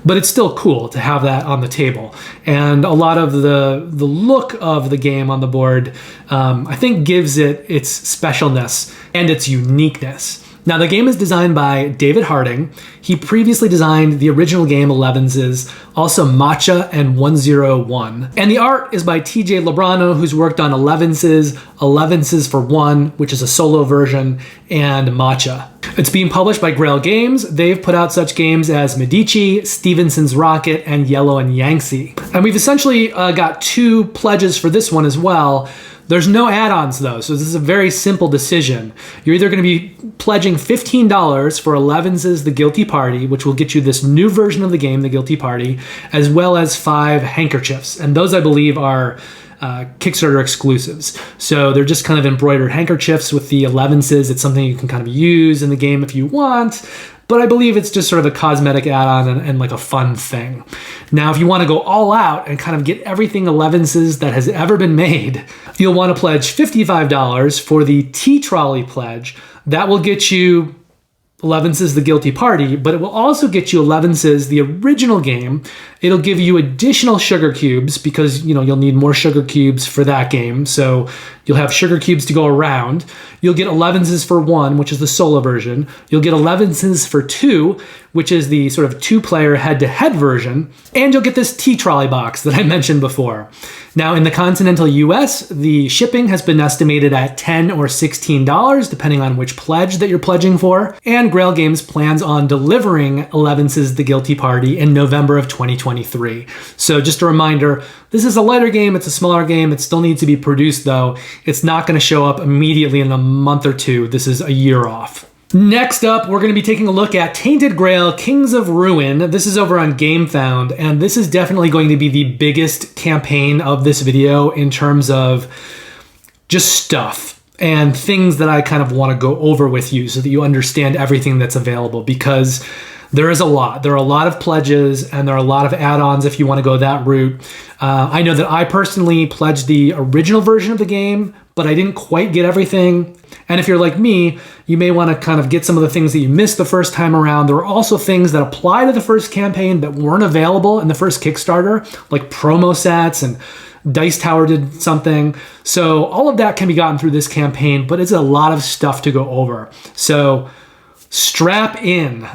But it's still cool to have that on the table. And a lot of the look of the game on the board, I think gives it its specialness and its uniqueness. Now, the game is designed by David Harding. He previously designed the original game Elevenses, also Matcha and 101. And the art is by TJ Lebrano, who's worked on Elevenses, Elevenses for One, which is a solo version, and Matcha. It's being published by Grail Games. They've put out such games as Medici, Stevenson's Rocket, and Yellow and Yangtze. And we've essentially got 2 pledges for this one as well. There's no add-ons though, so this is a very simple decision. You're either going to be pledging $15 for Elevenses The Guilty Party, which will get you this new version of the game, The Guilty Party, as well as 5 handkerchiefs. And those, I believe, are Kickstarter exclusives. So they're just kind of embroidered handkerchiefs with the Elevenses. It's something you can kind of use in the game if you want, but I believe it's just sort of a cosmetic add-on and like a fun thing. Now, if you want to go all out and kind of get everything Elevenses that has ever been made, you'll want to pledge $55 for the T-Trolley pledge. That will get you Elevenses The Guilty Party, but it will also get you Elevenses the original game. It'll give you additional sugar cubes because, you'll need more sugar cubes for that game. So you'll have sugar cubes to go around. You'll get Elevenses for One, which is the solo version. You'll get Elevenses for Two, which is the sort of 2-player head-to-head version. And you'll get this T-Trolley box that I mentioned before. Now, in the continental US, the shipping has been estimated at $10 or $16, depending on which pledge that you're pledging for. And Grail Games plans on delivering Elevenses The Guilty Party in November of 2023. So just a reminder, this is a lighter game, it's a smaller game, it still needs to be produced though. It's not going to show up immediately in a month or 2. This is a year off. Next up, we're going to be taking a look at Tainted Grail, Kings of Ruin. This is over on Gamefound, and this is definitely going to be the biggest campaign of this video in terms of just stuff and things that I kind of want to go over with you so that you understand everything that's available, because there is a lot. There are a lot of pledges and there are a lot of add-ons if you want to go that route. I know that I personally pledged the original version of the game, but I didn't quite get everything. And if you're like me, you may want to kind of get some of the things that you missed the first time around. There are also things that apply to the first campaign that weren't available in the first Kickstarter, like promo sets, and Dice Tower did something. So all of that can be gotten through this campaign, but it's a lot of stuff to go over. So strap in.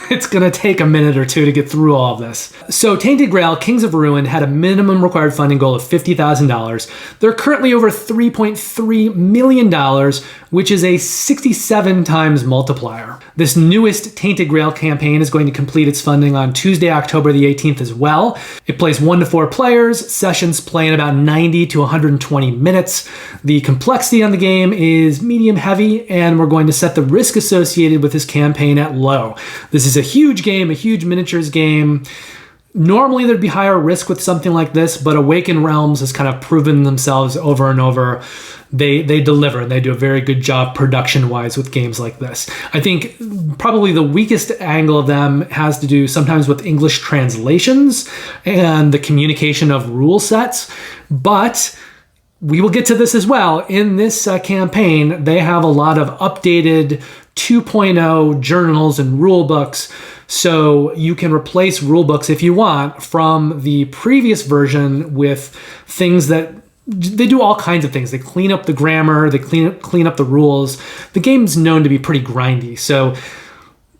It's going to take a minute or 2 to get through all of this. So Tainted Grail, Kings of Ruin had a minimum required funding goal of $50,000. They're currently over $3.3 million, which is a 67 times multiplier. This newest Tainted Grail campaign is going to complete its funding on Tuesday, October the 18th as well. It plays 1 to 4 players. Sessions play in about 90 to 120 minutes. The complexity on the game is medium heavy, and we're going to set the risk associated with this campaign at low. This is a huge game, a huge miniatures game. Normally there'd be higher risk with something like this, but Awakened Realms has kind of proven themselves over and over. They deliver, and they do a very good job production-wise with games like this. I think probably the weakest angle of them has to do sometimes with English translations and the communication of rule sets, but we will get to this as well. In this campaign, they have a lot of updated 2.0 journals and rule books, so you can replace rule books if you want from the previous version with things that they do all kinds of things. They clean up the grammar, they clean up the rules. The game's known to be pretty grindy, so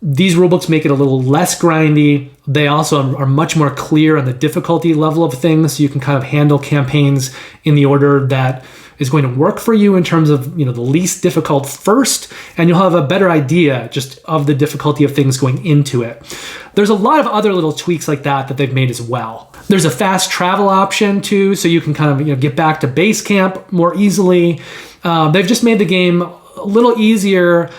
these rulebooks make it a little less grindy. They also are much more clear on the difficulty level of things, so you can kind of handle campaigns in the order that is going to work for you in terms of, the least difficult first, and you'll have a better idea just of the difficulty of things going into it. There's a lot of other little tweaks like that they've made as well. There's a fast travel option too, so you can kind of get back to base camp more easily. They've just made the game a little easier,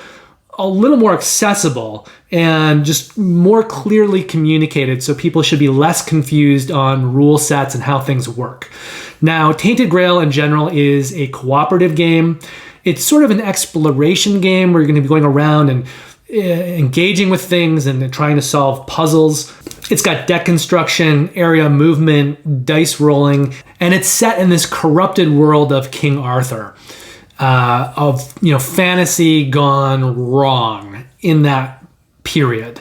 a little more accessible, and just more clearly communicated, so people should be less confused on rule sets and how things work. Now, Tainted Grail in general is a cooperative game. It's sort of an exploration game where you're going to be going around and engaging with things and trying to solve puzzles. It's got deck construction, area movement, dice rolling, and it's set in this corrupted world of King Arthur. Of fantasy gone wrong in that period.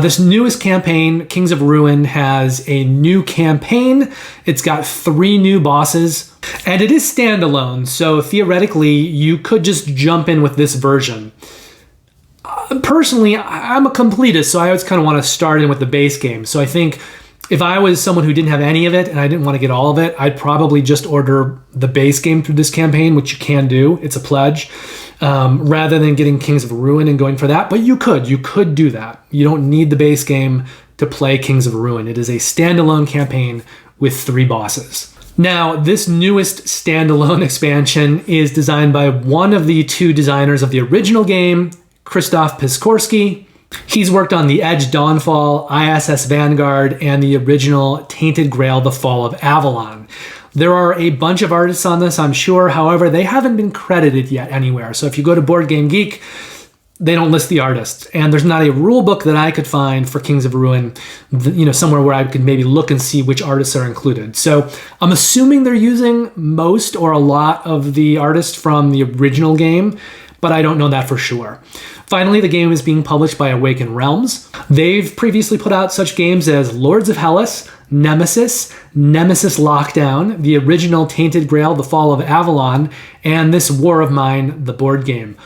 This newest campaign, Kings of Ruin, has a new campaign. It's got 3 new bosses, and it is standalone, so theoretically you could just jump in with this version. Personally, I'm a completist, so I always kind of want to start in with the base game. So I think if I was someone who didn't have any of it and I didn't want to get all of it, I'd probably just order the base game through this campaign, which you can do. It's a pledge, rather than getting Kings of Ruin and going for that. But you could do that. You don't need the base game to play Kings of Ruin. It is a standalone campaign with 3 bosses. Now, this newest standalone expansion is designed by one of the 2 designers of the original game, Krzysztof Piskorski. He's worked on The Edge Dawnfall, ISS Vanguard, and the original Tainted Grail, The Fall of Avalon. There are a bunch of artists on this, I'm sure. However, they haven't been credited yet anywhere. So if you go to Board Game Geek, they don't list the artists. And there's not a rule book that I could find for Kings of Ruin, somewhere where I could maybe look and see which artists are included. So I'm assuming they're using most or a lot of the artists from the original game, but I don't know that for sure. Finally, the game is being published by Awaken Realms. They've previously put out such games as Lords of Hellas, Nemesis, Nemesis Lockdown, the original Tainted Grail, The Fall of Avalon, and this War of Mine, the board game.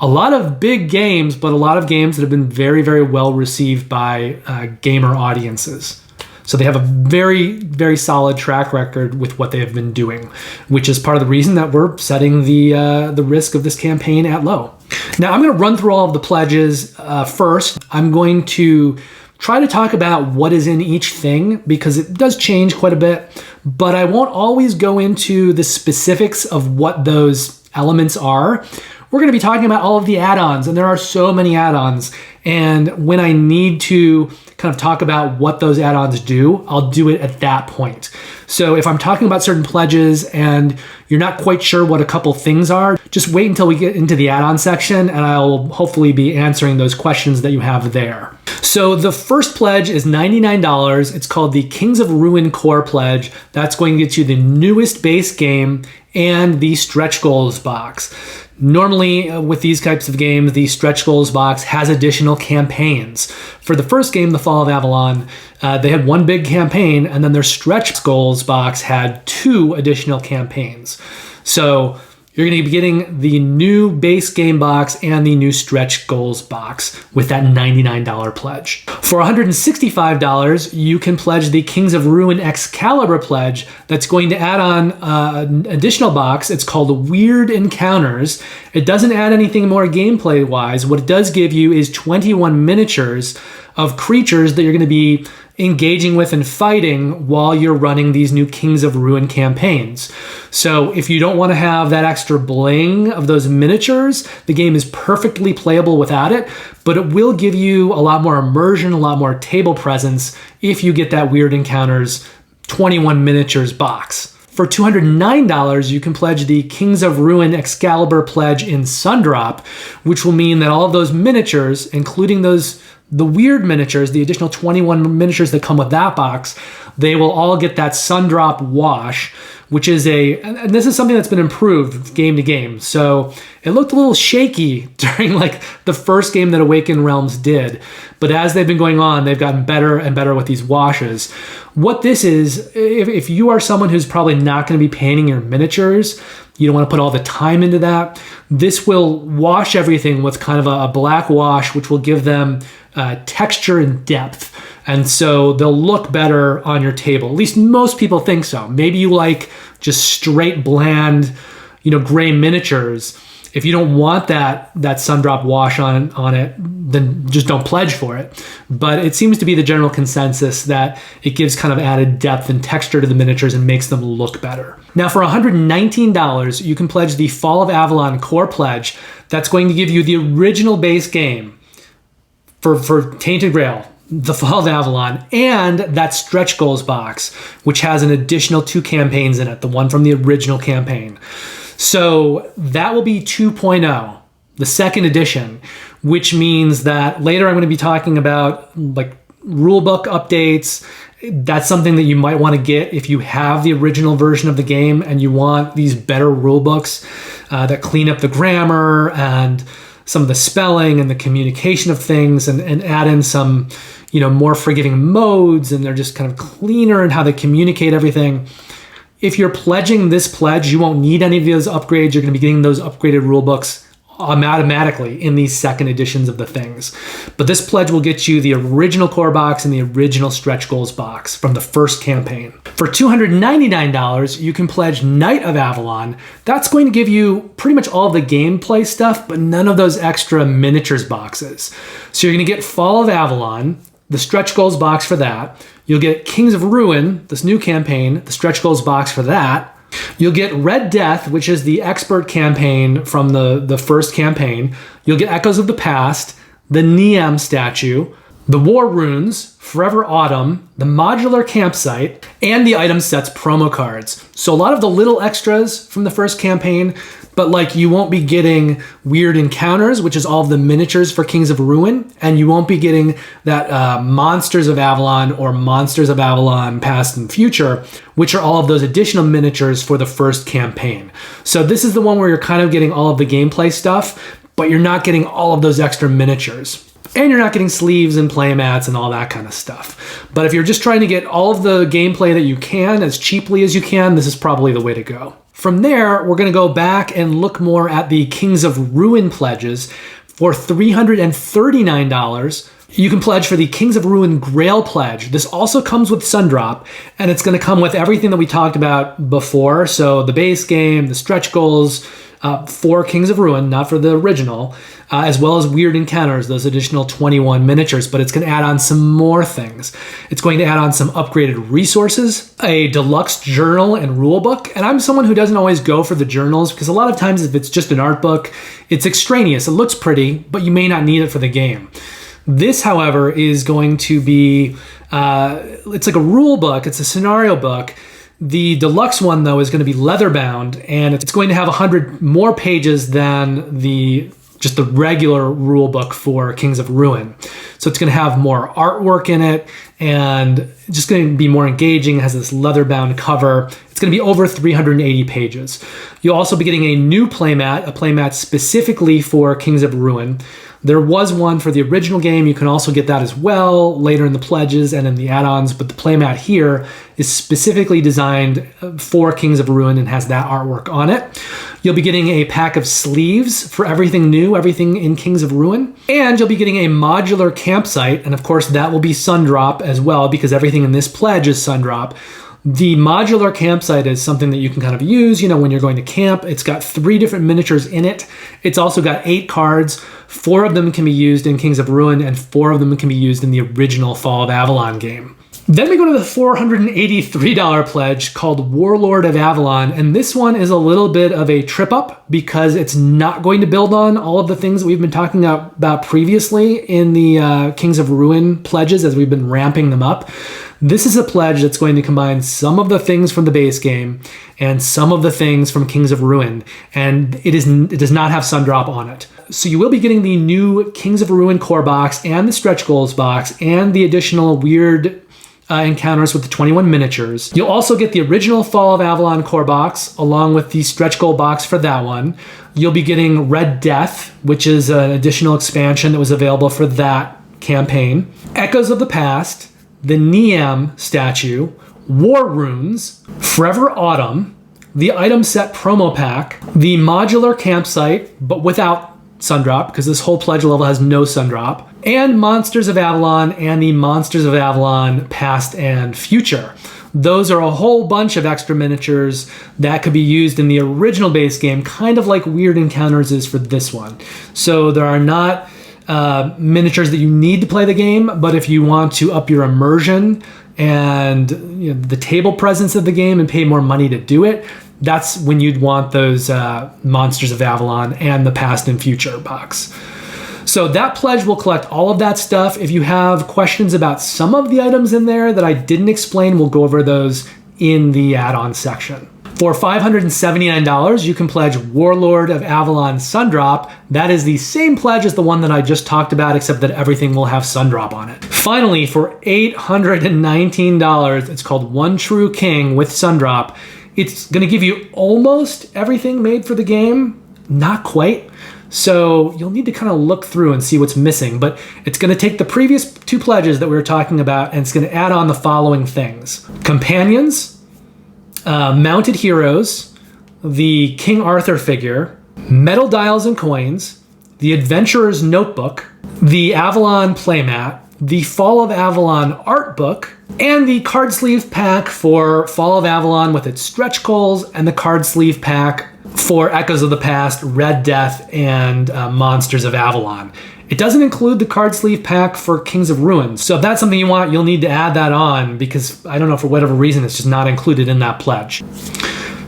A lot of big games, but a lot of games that have been very, very well received by gamer audiences. So they have a very, very solid track record with what they have been doing, which is part of the reason that we're setting the risk of this campaign at low. Now, I'm going to run through all of the pledges first. I'm going to try to talk about what is in each thing because it does change quite a bit, but I won't always go into the specifics of what those elements are. We're going to be talking about all of the add-ons, and there are so many add-ons. And when I need to kind of talk about what those add-ons do, I'll do it at that point. So if I'm talking about certain pledges and you're not quite sure what a couple things are, just wait until we get into the add-on section and I'll hopefully be answering those questions that you have there. So the first pledge is $99. It's called the Kings of Ruin Core Pledge. That's going to get you the newest base game and the stretch goals box. Normally, with these types of games, the stretch goals box has additional campaigns. For the first game, The Fall of Avalon, they had one big campaign, and then their stretch goals box had 2 additional campaigns. So you're going to be getting the new base game box and the new stretch goals box with that $99 pledge. For $165, you can pledge the Kings of Ruin Excalibur pledge that's going to add on an additional box. It's called Weird Encounters. It doesn't add anything more gameplay-wise. What it does give you is 21 miniatures of creatures that you're going to be engaging with and fighting while you're running these new Kings of Ruin campaigns. So if you don't want to have that extra bling of those miniatures, the game is perfectly playable without it, but it will give you a lot more immersion, a lot more table presence if you get that Weird Encounters 21 miniatures box. For $209, you can pledge the Kings of Ruin Excalibur pledge in Sundrop, which will mean that all of those miniatures, including the weird miniatures, the additional 21 miniatures that come with that box, they will all get that Sundrop wash, which is and this is something that's been improved game to game. So it looked a little shaky during like the first game that Awaken Realms did, but as they've been going on, they've gotten better and better with these washes. What this is, if you are someone who's probably not going to be painting your miniatures, you don't want to put all the time into that, this will wash everything with kind of a black wash, which will give them texture and depth. And so they'll look better on your table. At least most people think so. Maybe you like just straight bland, gray miniatures. If you don't want that Sundrop wash on it, then just don't pledge for it. But it seems to be the general consensus that it gives kind of added depth and texture to the miniatures and makes them look better. Now for $119, you can pledge the Fall of Avalon Core Pledge. That's going to give you the original base game for Tainted Grail, The Fall of Avalon, and that stretch goals box, which has an additional 2 campaigns in it, the one from the original campaign. So that will be 2.0, the second edition, which means that later I'm going to be talking about like rulebook updates. That's something that you might want to get if you have the original version of the game and you want these better rulebooks that clean up the grammar and some of the spelling and the communication of things and add in some, more forgiving modes, and they're just kind of cleaner in how they communicate everything. If you're pledging this pledge, you won't need any of those upgrades. You're going to be getting those upgraded rulebooks automatically in these second editions of the things. But this pledge will get you the original core box and the original stretch goals box from the first campaign. For $299, you can pledge Knight of Avalon. That's going to give you pretty much all of the gameplay stuff, but none of those extra miniatures boxes. So you're going to get Fall of Avalon, the stretch goals box for that. You'll get Kings of Ruin, this new campaign, the stretch goals box for that. You'll get Red Death, which is the expert campaign from the first campaign. You'll get Echoes of the Past, the Niam statue, the War Runes, Forever Autumn, the modular campsite, and the item sets promo cards. So a lot of the little extras from the first campaign, but like you won't be getting Weird Encounters, which is all of the miniatures for Kings of Ruin, and you won't be getting that Monsters of Avalon or Monsters of Avalon Past and Future, which are all of those additional miniatures for the first campaign. So this is the one where you're kind of getting all of the gameplay stuff, but you're not getting all of those extra miniatures. And you're not getting sleeves and playmats and all that kind of stuff. But if you're just trying to get all of the gameplay that you can as cheaply as you can, this is probably the way to go. From there, we're going to go back and look more at the Kings of Ruin pledges. For $339, you can pledge for the Kings of Ruin Grail pledge. This also comes with Sundrop, and it's going to come with everything that we talked about before. So the base game, the stretch goals, for Kings of Ruin, not for the original, as well as Weird Encounters, those additional 21 miniatures, but it's going to add on some more things. It's going to add on some upgraded resources, a deluxe journal and rule book, and I'm someone who doesn't always go for the journals because a lot of times if it's just an art book, it's extraneous, it looks pretty, but you may not need it for the game. This, however, is going to be, it's like a rule book, it's a scenario book. The deluxe one, though, is going to be leather bound, and it's going to have 100 more pages than just the regular rule book for Kings of Ruin. So it's going to have more artwork in it, and just going to be more engaging. It has this leather bound cover. It's going to be over 380 pages. You'll also be getting a new playmat, a playmat specifically for Kings of Ruin. There was one for the original game. You can also get that as well later in the pledges and in the add-ons, but the playmat here is specifically designed for Kings of Ruin and has that artwork on it. You'll be getting a pack of sleeves for everything new, everything in Kings of Ruin, and you'll be getting a modular campsite, and of course that will be Sundrop as well because everything in this pledge is Sundrop. The modular campsite is something that you can kind of use, when you're going to camp. It's got 3 different miniatures in it. It's also got 8 cards. 4 of them can be used in Kings of Ruin, and 4 of them can be used in the original Fall of Avalon game. Then we go to the $483 pledge called Warlord of Avalon, and this one is a little bit of a trip up because it's not going to build on all of the things that we've been talking about previously in the Kings of Ruin pledges as we've been ramping them up. This is a pledge that's going to combine some of the things from the base game and some of the things from Kings of Ruin, and it does not have Sundrop on it. So you will be getting the new Kings of Ruin core box and the stretch goals box and the additional Weird Encounters with the 21 miniatures. You'll also get the original Fall of Avalon core box along with the stretch goal box for that one. You'll be getting Red Death, which is an additional expansion that was available for that campaign. Echoes of the Past, the Niam statue, War Runes, Forever Autumn, the item set promo pack, the modular campsite, but without Sundrop, because this whole pledge level has no Sundrop, and Monsters of Avalon and the Monsters of Avalon Past and Future. Those are a whole bunch of extra miniatures that could be used in the original base game, kind of like Weird Encounters is for this one. So there are not miniatures that you need to play the game, but if you want to up your immersion and the table presence of the game and pay more money to do it, that's when you'd want those Monsters of Avalon and the Past and Future box. So that pledge will collect all of that stuff. If you have questions about some of the items in there that I didn't explain, we'll go over those in the add-on section. For $579, you can pledge Warlord of Avalon Sundrop. That is the same pledge as the one that I just talked about, except that everything will have Sundrop on it. Finally, for $819, it's called One True King with Sundrop. It's going to give you almost everything made for the game, not quite. So you'll need to kind of look through and see what's missing, but it's going to take the previous 2 pledges that we were talking about, and it's going to add on the following things. Companions, Mounted Heroes, the King Arthur figure, metal dials and coins, the Adventurer's Notebook, the Avalon playmat, the Fall of Avalon art book, and the card sleeve pack for Fall of Avalon with its stretch goals, and the card sleeve pack for Echoes of the Past, Red Death, and Monsters of Avalon. It doesn't include the card sleeve pack for Kings of Ruin. So if that's something you want, you'll need to add that on because I don't know, for whatever reason, it's just not included in that pledge.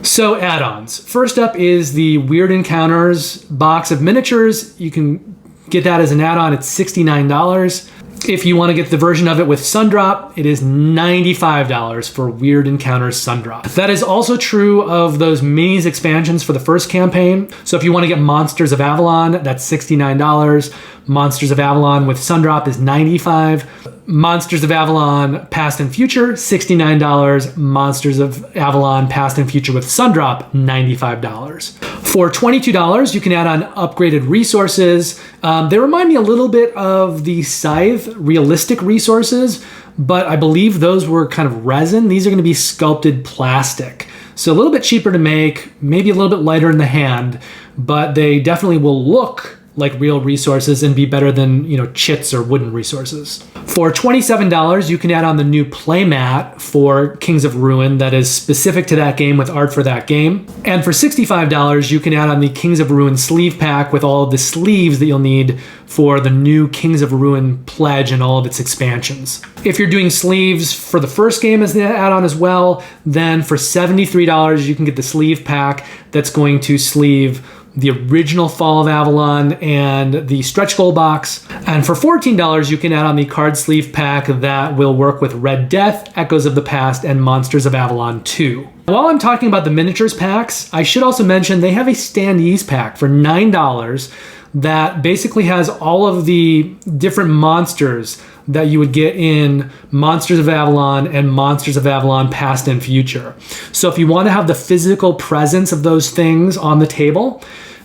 So add-ons. First up is the Weird Encounters box of miniatures. You can get that as an add-on. It's $69. If you want to get the version of it with Sundrop, it is $95 for Weird Encounters Sundrop. That is also true of those minis expansions for the first campaign. So if you want to get Monsters of Avalon, that's $69. Monsters of Avalon with Sundrop is $95. Monsters of Avalon Past and Future, $69. Monsters of Avalon Past and Future with Sundrop, $95. For $22, you can add on upgraded resources. They remind me a little bit of the Scythe realistic resources, but I believe those were kind of resin. These are going to be sculpted plastic. So a little bit cheaper to make, maybe a little bit lighter in the hand, but they definitely will look like real resources and be better than, chits or wooden resources. For $27, you can add on the new playmat for Kings of Ruin that is specific to that game with art for that game. And for $65, you can add on the Kings of Ruin sleeve pack with all of the sleeves that you'll need for the new Kings of Ruin pledge and all of its expansions. If you're doing sleeves for the first game as the add-on as well, then for $73, you can get the sleeve pack that's going to sleeve the original Fall of Avalon and the stretch goal box. And for $14, you can add on the card sleeve pack that will work with Red Death, Echoes of the Past, and Monsters of Avalon 2. While I'm talking about the miniatures packs, I should also mention they have a standees pack for $9 that basically has all of the different monsters that you would get in Monsters of Avalon and Monsters of Avalon Past and Future. So if you want to have the physical presence of those things on the table,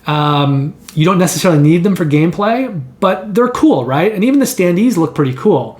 you don't necessarily need them for gameplay, but they're cool, right? And even the standees look pretty cool.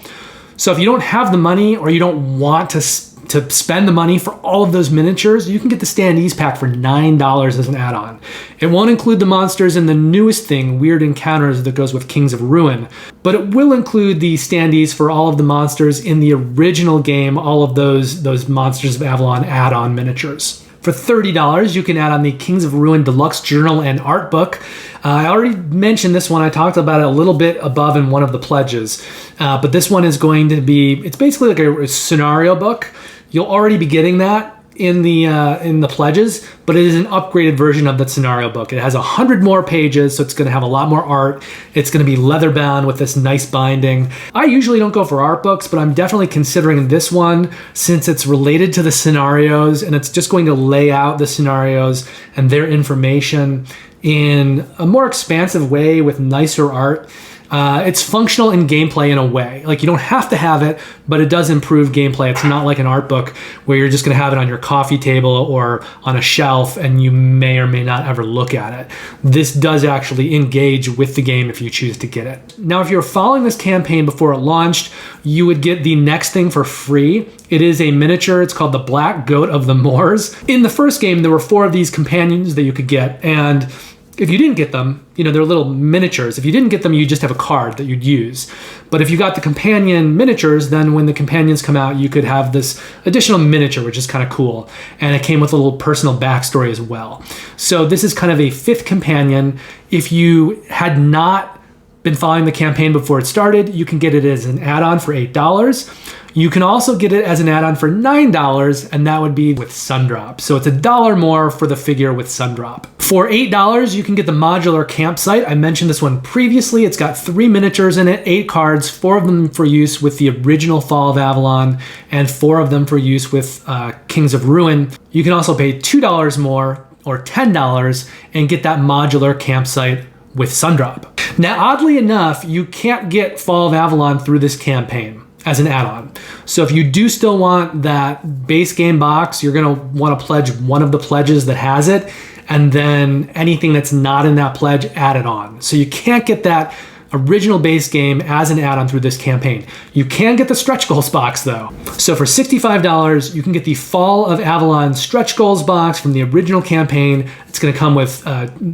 So if you don't have the money or you don't want to spend the money for all of those miniatures, you can get the standees pack for $9 as an add-on. It won't include the monsters in the newest thing, Weird Encounters, that goes with Kings of Ruin, but it will include the standees for all of the monsters in the original game, all of those Monsters of Avalon add-on miniatures. For $30, you can add on the Kings of Ruin Deluxe Journal and Art Book. I already mentioned this one. I talked about it a little bit above in one of the pledges, but this one is going to be, it's basically like a scenario book. You'll already be getting that in the pledges, but it is an upgraded version of that scenario book. It has 100 more pages, so it's going to have a lot more art. It's going to be leather bound with this nice binding. I usually don't go for art books, but I'm definitely considering this one since it's related to the scenarios and it's just going to lay out the scenarios and their information in a more expansive way with nicer art. It's functional in gameplay in a way. Like, you don't have to have it, but it does improve gameplay. It's not like an art book where you're just going to have it on your coffee table or on a shelf and you may or may not ever look at it. This does actually engage with the game if you choose to get it. Now, if you're following this campaign before it launched, you would get the next thing for free. It is a miniature. It's called the Black Goat of the Moors. In the first game, there were 4 of these companions that you could get, and if you didn't get them, they're little miniatures. If you didn't get them, you just have a card that you'd use. But if you got the companion miniatures, then when the companions come out, you could have this additional miniature, which is kind of cool. And it came with a little personal backstory as well. So this is kind of a 5th companion. If you had not been following the campaign before it started, you can get it as an add-on for $8. You can also get it as an add-on for $9, and that would be with Sundrop. So it's $1 more for the figure with Sundrop. For $8, you can get the modular campsite. I mentioned this one previously. It's got 3 miniatures in it, 8 cards, 4 of them for use with the original Fall of Avalon, and 4 of them for use with Kings of Ruin. You can also pay $2 more, or $10, and get that modular campsite with Sundrop. Now, oddly enough, you can't get Fall of Avalon through this campaign as an add-on. So if you do still want that base game box, you're going to want to pledge one of the pledges that has it, and then anything that's not in that pledge, add it on. So you can't get that original base game as an add-on through this campaign. You can get the stretch goals box though. So for $65, you can get the Fall of Avalon stretch goals box from the original campaign. It's going to come with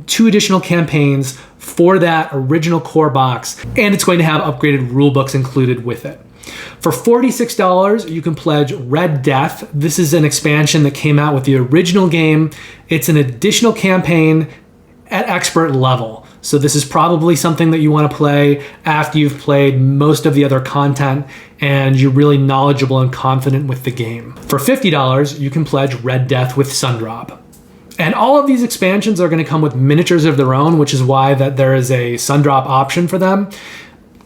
2 additional campaigns for that original core box, and it's going to have upgraded rule books included with it. For $46, you can pledge Red Death. This is an expansion that came out with the original game. It's an additional campaign at expert level. So this is probably something that you want to play after you've played most of the other content and you're really knowledgeable and confident with the game. For $50, you can pledge Red Death with Sundrop. And all of these expansions are going to come with miniatures of their own, which is why that there is a Sundrop option for them.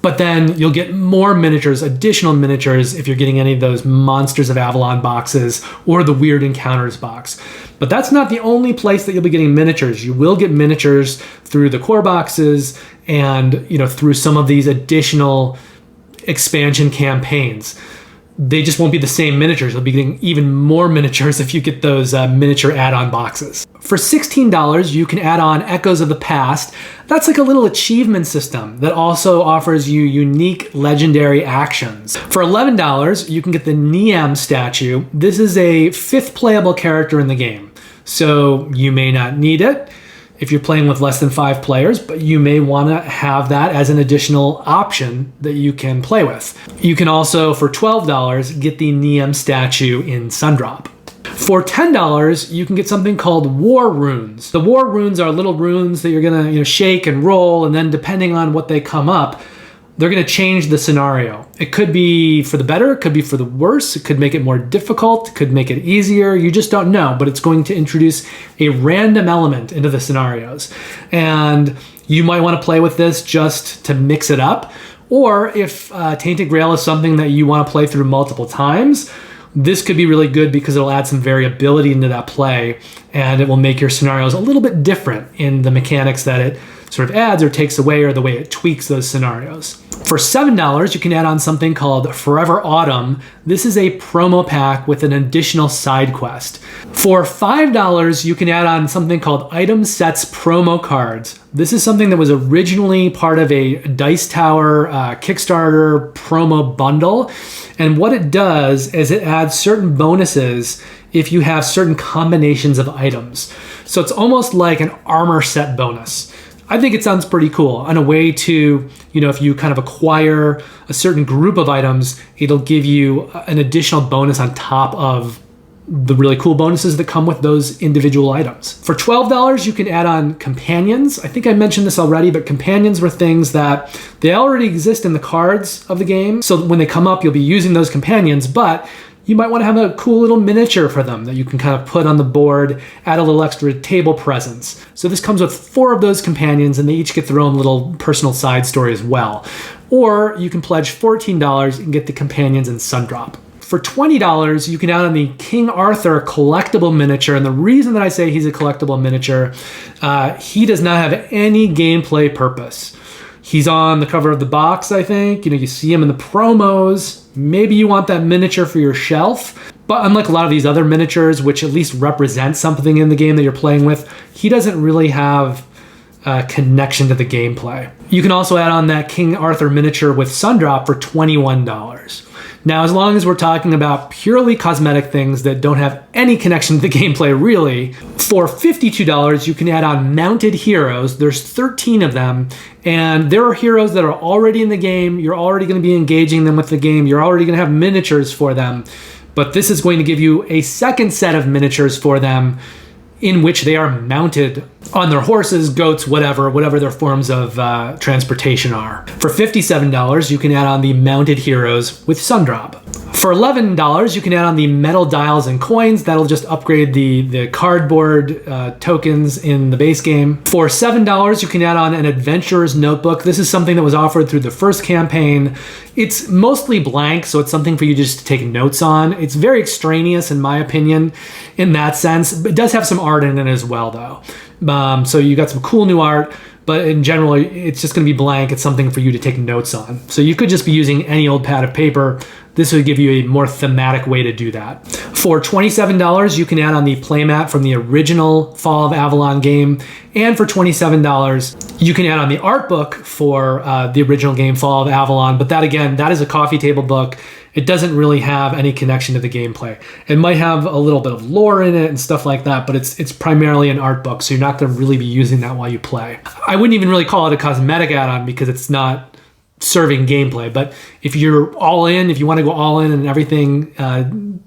But then you'll get more miniatures, additional miniatures, if you're getting any of those Monsters of Avalon boxes or the Weird Encounters box. But that's not the only place that you'll be getting miniatures. You will get miniatures through the core boxes and, you know, through some of these additional expansion campaigns. They just won't be the same miniatures. You'll be getting even more miniatures if you get those miniature add-on boxes. For $16, you can add on Echoes of the Past. That's like a little achievement system that also offers you unique legendary actions. For $11, you can get the Niam statue. This is a 5th playable character in the game. So you may not need it if you're playing with less than 5 players, but you may want to have that as an additional option that you can play with. You can also, for $12, get the Niam statue in Sundrop. For $10, you can get something called War Runes. The War Runes are little runes that you're gonna shake and roll, and then depending on what they come up, they're gonna change the scenario. It could be for the better, it could be for the worse, it could make it more difficult, it could make it easier, you just don't know, but it's going to introduce a random element into the scenarios. And you might wanna play with this just to mix it up, or if Tainted Grail is something that you wanna play through multiple times, this could be really good because it'll add some variability into that play, and it will make your scenarios a little bit different in the mechanics that it sort of adds or takes away, or the way it tweaks those scenarios. For $7, you can add on something called Forever Autumn. This is a promo pack with an additional side quest. For $5, you can add on something called Item Sets Promo Cards. This is something that was originally part of a Dice Tower Kickstarter promo bundle. And what it does is it adds certain bonuses if you have certain combinations of items. So it's almost like an armor set bonus. I think it sounds pretty cool, and a way to, if you kind of acquire a certain group of items, it'll give you an additional bonus on top of the really cool bonuses that come with those individual items. For $12, you can add on companions. I think I mentioned this already, but companions were things that they already exist in the cards of the game. So when they come up, you'll be using those companions, but you might want to have a cool little miniature for them that you can kind of put on the board, add a little extra table presence. So this comes with 4 of those companions, and they each get their own little personal side story as well. Or you can pledge $14 and get the companions in Sundrop. For $20, you can add on the King Arthur collectible miniature. And the reason that I say he's a collectible miniature, he does not have any gameplay purpose. He's on the cover of the box, I think. You see him in the promos. Maybe you want that miniature for your shelf. But unlike a lot of these other miniatures, which at least represent something in the game that you're playing with, he doesn't really have a connection to the gameplay. You can also add on that King Arthur miniature with Sundrop for $21. Now, as long as we're talking about purely cosmetic things that don't have any connection to the gameplay, really, for $52, you can add on mounted heroes. There's 13 of them, and there are heroes that are already in the game. You're already going to be engaging them with the game. You're already going to have miniatures for them, but this is going to give you a second set of miniatures for them in which they are mounted on their horses, goats, whatever their forms of transportation are. For $57, you can add on the mounted heroes with Sundrop. For $11, you can add on the metal dials and coins. That'll just upgrade the cardboard tokens in the base game. For $7, you can add on an adventurer's notebook. This is something that was offered through the first campaign. It's mostly blank, so it's something for you just to take notes on. It's very extraneous, in my opinion, in that sense. It does have some art in it as well, though. So you got some cool new art, but in general, it's just going to be blank. It's something for you to take notes on. So you could just be using any old pad of paper this would give you a more thematic way to do that. For $27, you can add on the playmat from the original Fall of Avalon game. And for $27, you can add on the art book for the original game, Fall of Avalon. But that, again, that is a coffee table book. It doesn't really have any connection to the gameplay. It might have a little bit of lore in it and stuff like that, but it's primarily an art book, so you're not going to really be using that while you play. I wouldn't even really call it a cosmetic add-on because it's not serving gameplay. But if you're all in, if you want to go all in and everything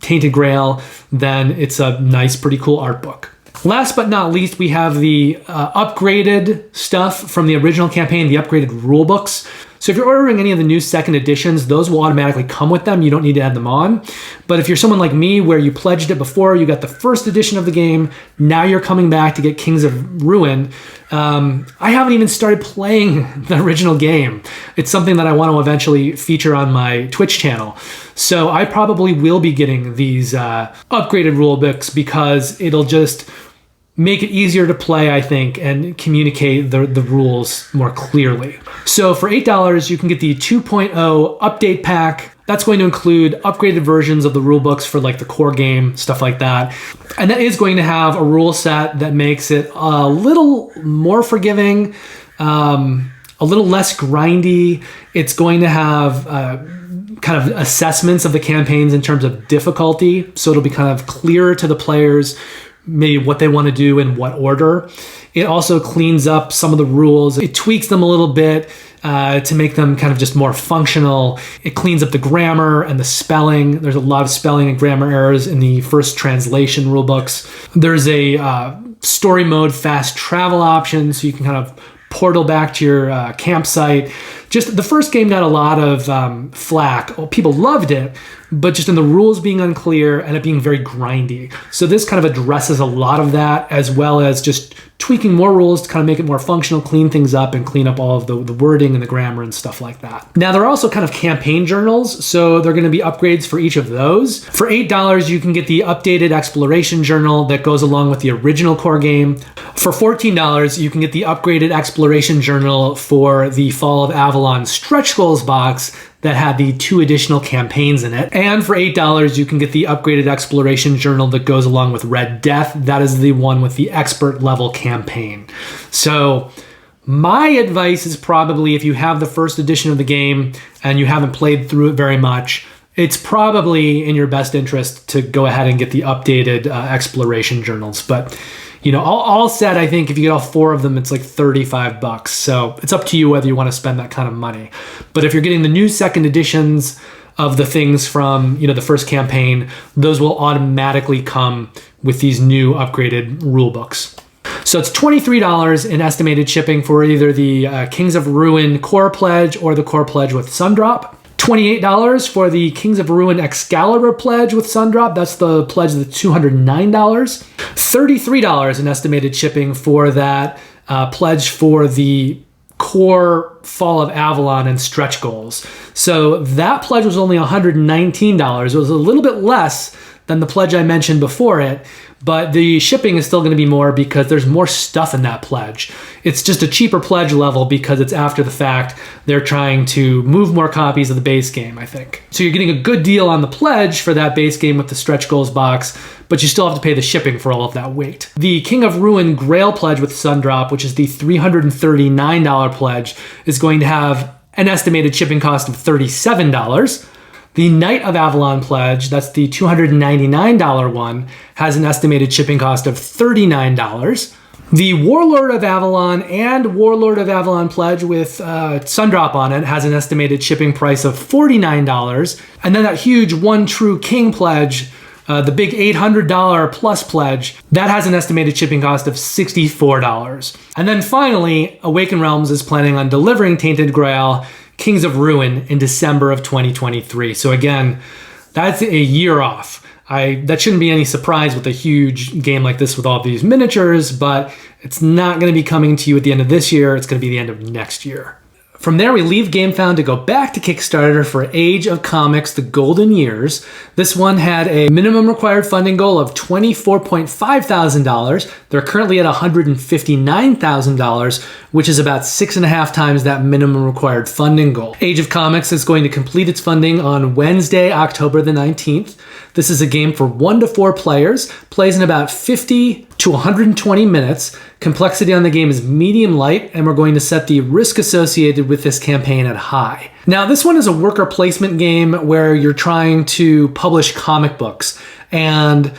Tainted Grail, then it's a nice, pretty cool art book. Last but not least, we have the upgraded stuff from the original campaign, the upgraded rule books. So if you're ordering any of the new second editions, those will automatically come with them. You don't need to add them on. But if you're someone like me where you pledged it before, you got the first edition of the game, now you're coming back to get Kings of Ruin, I haven't even started playing the original game. It's something that I want to eventually feature on my Twitch channel. So I probably will be getting these upgraded rule books because it'll just make it easier to play, I think, and communicate the rules more clearly. So for $8, you can get the 2.0 update pack. That's going to include upgraded versions of the rule books for like the core game, stuff like that. And that is going to have a rule set that makes it a little more forgiving, a little less grindy. It's going to have kind of assessments of the campaigns in terms of difficulty. So it'll be kind of clearer to the players maybe what they want to do in what order. It also cleans up some of the rules. It tweaks them a little bit to make them kind of just more functional. It cleans up the grammar and the spelling. There's a lot of spelling and grammar errors in the first translation rulebooks. There's a story mode fast travel option, so you can kind of portal back to your campsite. Just the first game got a lot of flack. Well, people loved it, but just in the rules being unclear and it being very grindy. So this kind of addresses a lot of that, as well as just tweaking more rules to kind of make it more functional, clean things up, and clean up all of the wording and the grammar and stuff like that. Now, there are also kind of campaign journals, so they're going to be upgrades for each of those. For $8, you can get the updated exploration journal that goes along with the original core game. For $14, you can get the upgraded exploration journal for the Fall of Avalon stretch goals box that had the 2 additional campaigns in it. And for $8, you can get the upgraded exploration journal that goes along with Red Death. That is the one with the expert level campaign. So my advice is probably, if you have the first edition of the game and you haven't played through it very much, it's probably in your best interest to go ahead and get the updated exploration journals. But you know, all said, I think if you get all 4 of them, it's like $35. So it's up to you whether you want to spend that kind of money. But if you're getting the new second editions of the things from, you know, the first campaign, those will automatically come with these new upgraded rule books. So it's $23 in estimated shipping for either the Kings of Ruin core pledge or the core pledge with Sundrop. $28 for the Kings of Ruin Excalibur pledge with Sundrop. That's the pledge of the $209. $33 in estimated shipping for that pledge for the core Fall of Avalon and stretch goals. So that pledge was only $119. It was a little bit less than the pledge I mentioned before it, but the shipping is still going to be more because there's more stuff in that pledge. It's just a cheaper pledge level because it's after the fact. They're trying to move more copies of the base game, I think. So you're getting a good deal on the pledge for that base game with the stretch goals box, but you still have to pay the shipping for all of that weight. The King of Ruin Grail pledge with Sundrop, which is the $339 pledge, is going to have an estimated shipping cost of $37. The Knight of Avalon pledge, that's the $299 one, has an estimated shipping cost of $39. The Warlord of Avalon and Warlord of Avalon pledge with Sundrop on it has an estimated shipping price of $49. And then that huge One True King pledge, the big $800 plus pledge, that has an estimated shipping cost of $64. And then finally, Awakened Realms is planning on delivering Tainted Grail Kings of Ruin in December of 2023. So again, that's a year off. That shouldn't be any surprise with a huge game like this with all these miniatures, but it's not going to be coming to you at the end of this year. It's going to be the end of next year. From there, we leave Gamefound to go back to Kickstarter for Age of Comics: The Golden Years. This one had a minimum required funding goal of $24.5 thousand. They're currently at $159,000, which is about 6.5 times that minimum required funding goal. Age of Comics is going to complete its funding on Wednesday, October the 19th. This is a game for 1 to 4 players, plays in about 50 to 120 minutes. Complexity on the game is medium light, and we're going to set the risk associated with this campaign at high. Now, this one is a worker placement game where you're trying to publish comic books, and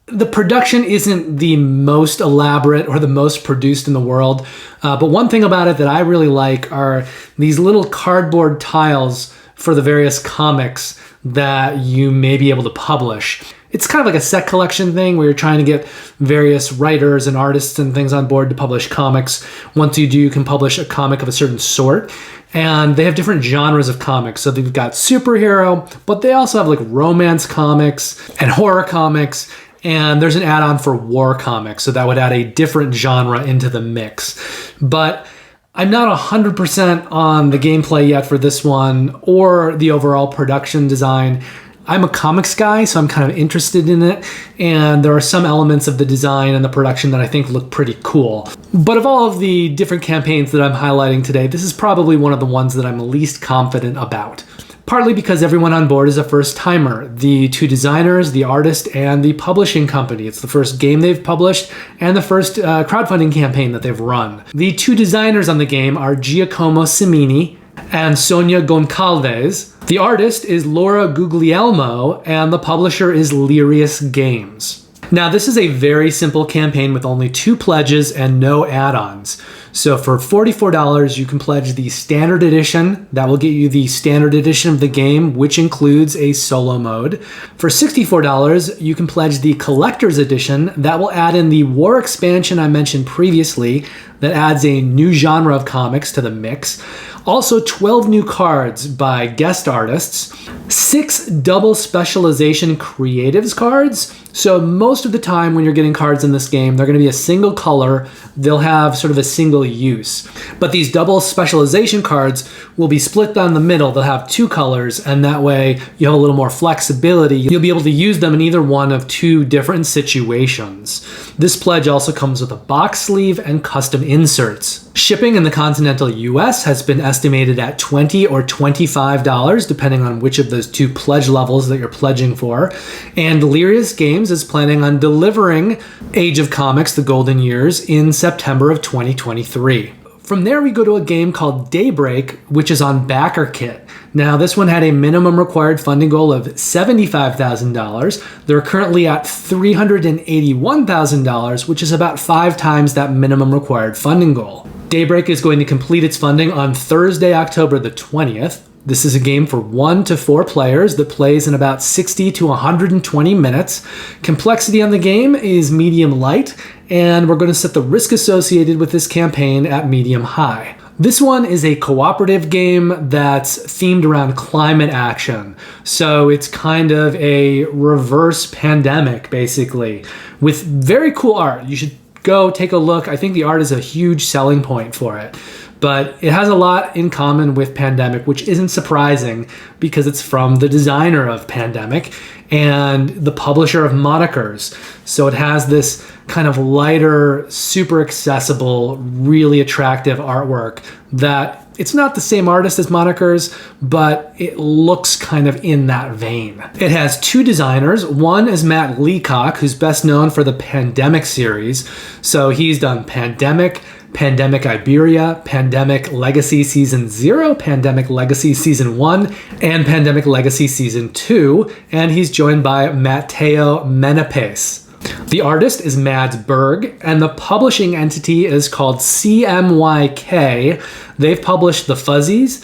the production isn't the most elaborate or the most produced in the world, but one thing about it that I really like are these little cardboard tiles for the various comics that you may be able to publish. It's kind of like a set collection thing where you're trying to get various writers and artists and things on board to publish comics. Once you do, you can publish a comic of a certain sort. And they have different genres of comics. So they've got superhero, but they also have like romance comics and horror comics. And there's an add-on for war comics. So that would add a different genre into the mix. But I'm not 100% on the gameplay yet for this one or the overall production design. I'm a comics guy, so I'm kind of interested in it, and there are some elements of the design and the production that I think look pretty cool. But of all of the different campaigns that I'm highlighting today, this is probably one of the ones that I'm least confident about. Partly because everyone on board is a first-timer. The 2 designers, the artist, and the publishing company. It's the first game they've published and the first crowdfunding campaign that they've run. The 2 designers on the game are Giacomo Cimini and Sonia Goncalves. The artist is Laura Guglielmo, and the publisher is Lyrius Games. Now, this is a very simple campaign with only 2 pledges and no add-ons. So for $44, you can pledge the standard edition. That will get you the standard edition of the game, which includes a solo mode. For $64, you can pledge the collector's edition. That will add in the war expansion I mentioned previously that adds a new genre of comics to the mix. Also, 12 new cards by guest artists, 6 double specialization creatives cards. So most of the time when you're getting cards in this game, they're going to be a single color. They'll have sort of a single use. But these double specialization cards will be split down the middle. They'll have 2 colors, and that way you have a little more flexibility. You'll be able to use them in either one of 2 different situations. This pledge also comes with a box sleeve and custom inserts. Shipping in the continental US has been estimated at $20 or $25, depending on which of those 2 pledge levels that you're pledging for. And Lyrius Games is planning on delivering Age of Comics: The Golden Years in September of 2023. From there, we go to a game called Daybreak, which is on Backerkit. Now, this one had a minimum required funding goal of $75,000. They're currently at $381,000, which is about 5 times that minimum required funding goal. Daybreak is going to complete its funding on Thursday, October the 20th. This is a game for 1 to 4 players that plays in about 60 to 120 minutes. Complexity on the game is medium light, and we're going to set the risk associated with this campaign at medium high. This one is a cooperative game that's themed around climate action. So it's kind of a reverse Pandemic, basically, with very cool art. You should go take a look. I think the art is a huge selling point for it. But it has a lot in common with Pandemic, which isn't surprising because it's from the designer of Pandemic and the publisher of Monikers. So it has this kind of lighter, super accessible, really attractive artwork that it's not the same artist as Monikers, but it looks kind of in that vein. It has 2 designers. One is Matt Leacock, who's best known for the Pandemic series. So he's done Pandemic, Pandemic Iberia, Pandemic Legacy Season 0, Pandemic Legacy Season 1, and Pandemic Legacy Season 2, and he's joined by Matteo Menepes. The artist is Mads Berg, and the publishing entity is called CMYK. They've published The Fuzzies,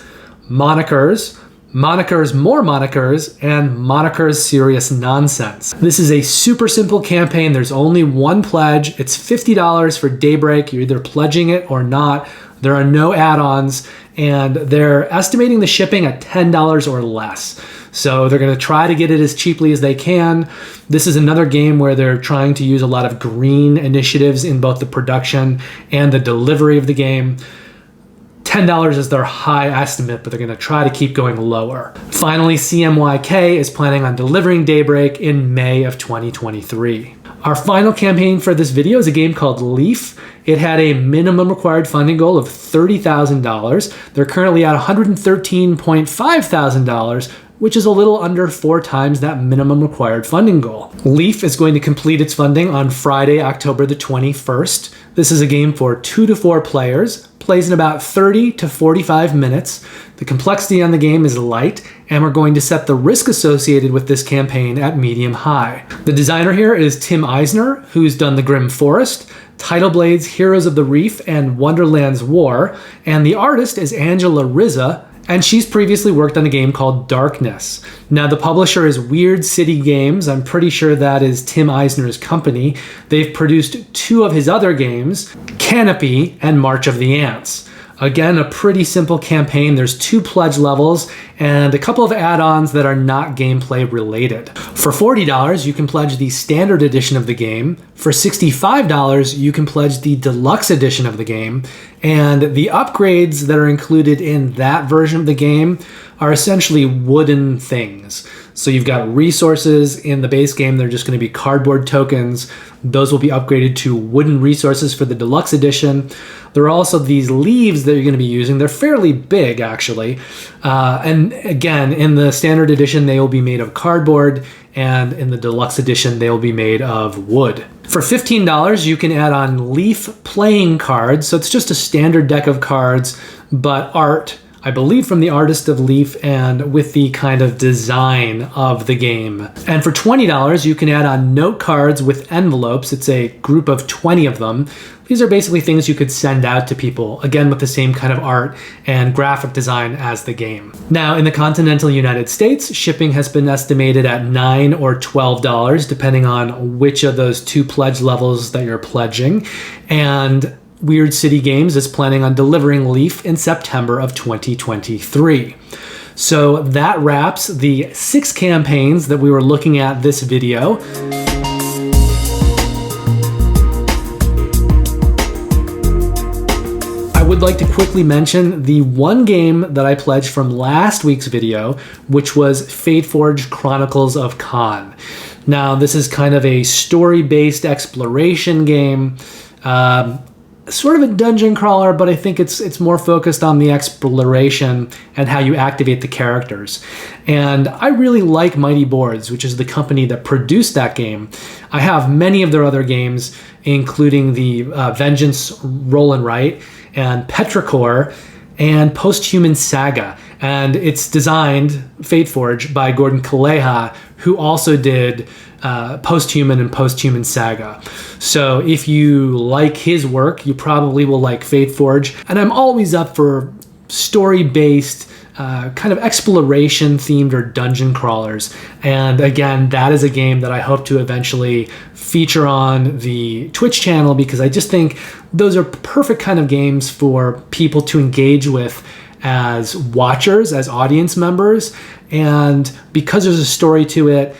Monikers, Monikers More Monikers, and Monikers Serious Nonsense. This is a super simple campaign. There's only 1 pledge. It's $50 for Daybreak. You're either pledging it or not. There are no add-ons, and they're estimating the shipping at $10 or less. So they're going to try to get it as cheaply as they can. This is another game where they're trying to use a lot of green initiatives in both the production and the delivery of the game. $10 $10 is their high estimate, but they're going to try to keep going lower. Finally, CMYK is planning on delivering Daybreak in May of 2023. Our final campaign for this video is a game called Leaf. It had a minimum required funding goal of $30,000. They're currently at $113.5 thousand, which is a little under 4 times that minimum required funding goal. Leaf is going to complete its funding on Friday, October the 21st. This is a game for 2 to 4 players, plays in about 30 to 45 minutes. The complexity on the game is light, and we're going to set the risk associated with this campaign at medium high. The designer here is Tim Eisner, who's done The Grim Forest, Tidal Blades, Heroes of the Reef, and Wonderland's War, and the artist is Angela Rizza, and she's previously worked on a game called Darkness. Now, the publisher is Weird City Games. I'm pretty sure that is Tim Eisner's company. They've produced 2 of his other games, Canopy and March of the Ants. Again, a pretty simple campaign. There's 2 pledge levels and a couple of add-ons that are not gameplay related. For $40, you can pledge the standard edition of the game. For $65, you can pledge the deluxe edition of the game. And the upgrades that are included in that version of the game are essentially wooden things. So you've got resources in the base game. They're just going to be cardboard tokens. Those will be upgraded to wooden resources for the deluxe edition. There are also these leaves that you're going to be using. They're fairly big, actually. And again, in the standard edition, they will be made of cardboard, and in the deluxe edition, they will be made of wood. For $15, you can add on Leaf playing cards. So it's just a standard deck of cards, but art, I believe, from the artist of Leaf and with the kind of design of the game. And for $20, you can add on note cards with envelopes. It's a group of 20 of them. These are basically things you could send out to people, again with the same kind of art and graphic design as the game. Now, in the continental United States, shipping has been estimated at $9 or $12, depending on which of those 2 pledge levels that you're pledging. And Weird City Games is planning on delivering Leaf in September of 2023. So that wraps the 6 campaigns that we were looking at this video. I would like to quickly mention the one game that I pledged from last week's video, which was Fateforge Chronicles of Kaan. Now, this is kind of a story-based exploration game. Sort of a dungeon crawler, but I think it's more focused on the exploration and how you activate the characters. And I really like Mighty Boards, which is the company that produced that game. I have many of their other games, including the Vengeance Roll and Write and Petrichor and Posthuman Saga. And it's designed, Fateforge, by Gordon Kaleha, who also did Posthuman and Posthuman Saga. So if you like his work, you probably will like Fateforge. And I'm always up for story-based, kind of exploration-themed or dungeon crawlers. And again, that is a game that I hope to eventually feature on the Twitch channel, because I just think those are perfect kind of games for people to engage with as watchers, as audience members. And because there's a story to it,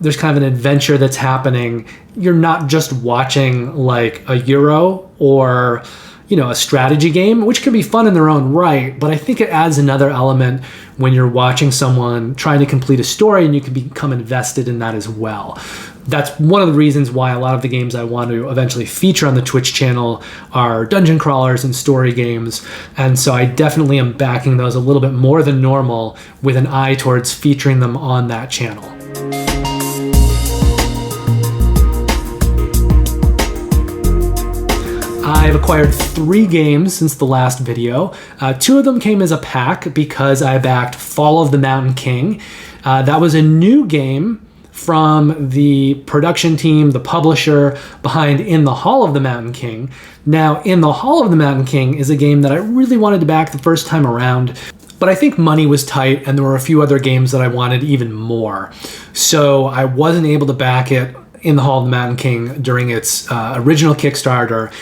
there's kind of an adventure that's happening. You're not just watching like a Euro or, a strategy game, which can be fun in their own right, but I think it adds another element when you're watching someone trying to complete a story, and you can become invested in that as well. That's one of the reasons why a lot of the games I want to eventually feature on the Twitch channel are dungeon crawlers and story games, and so I definitely am backing those a little bit more than normal with an eye towards featuring them on that channel. I've acquired 3 games since the last video. 2 of them came as a pack because I backed Fall of the Mountain King. That was a new game from the production team, the publisher behind In the Hall of the Mountain King. Now, In the Hall of the Mountain King is a game that I really wanted to back the first time around, but I think money was tight and there were a few other games that I wanted even more. So I wasn't able to back it, In the Hall of the Mountain King, during its original Kickstarter.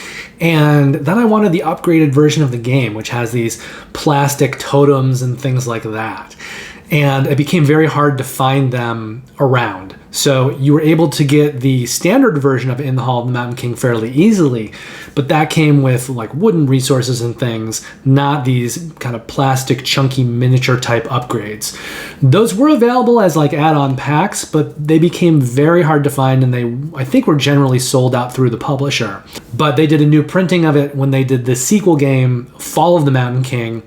And then I wanted the upgraded version of the game, which has these plastic totems and things like that. and it became very hard to find them around. So you were able to get the standard version of In the Hall of the Mountain King fairly easily, but that came with like wooden resources and things, not these kind of plastic chunky miniature type upgrades. Those were available as like add-on packs, but they became very hard to find, and they, I think, were generally sold out through the publisher. But they did a new printing of it when they did the sequel game, Fall of the Mountain King.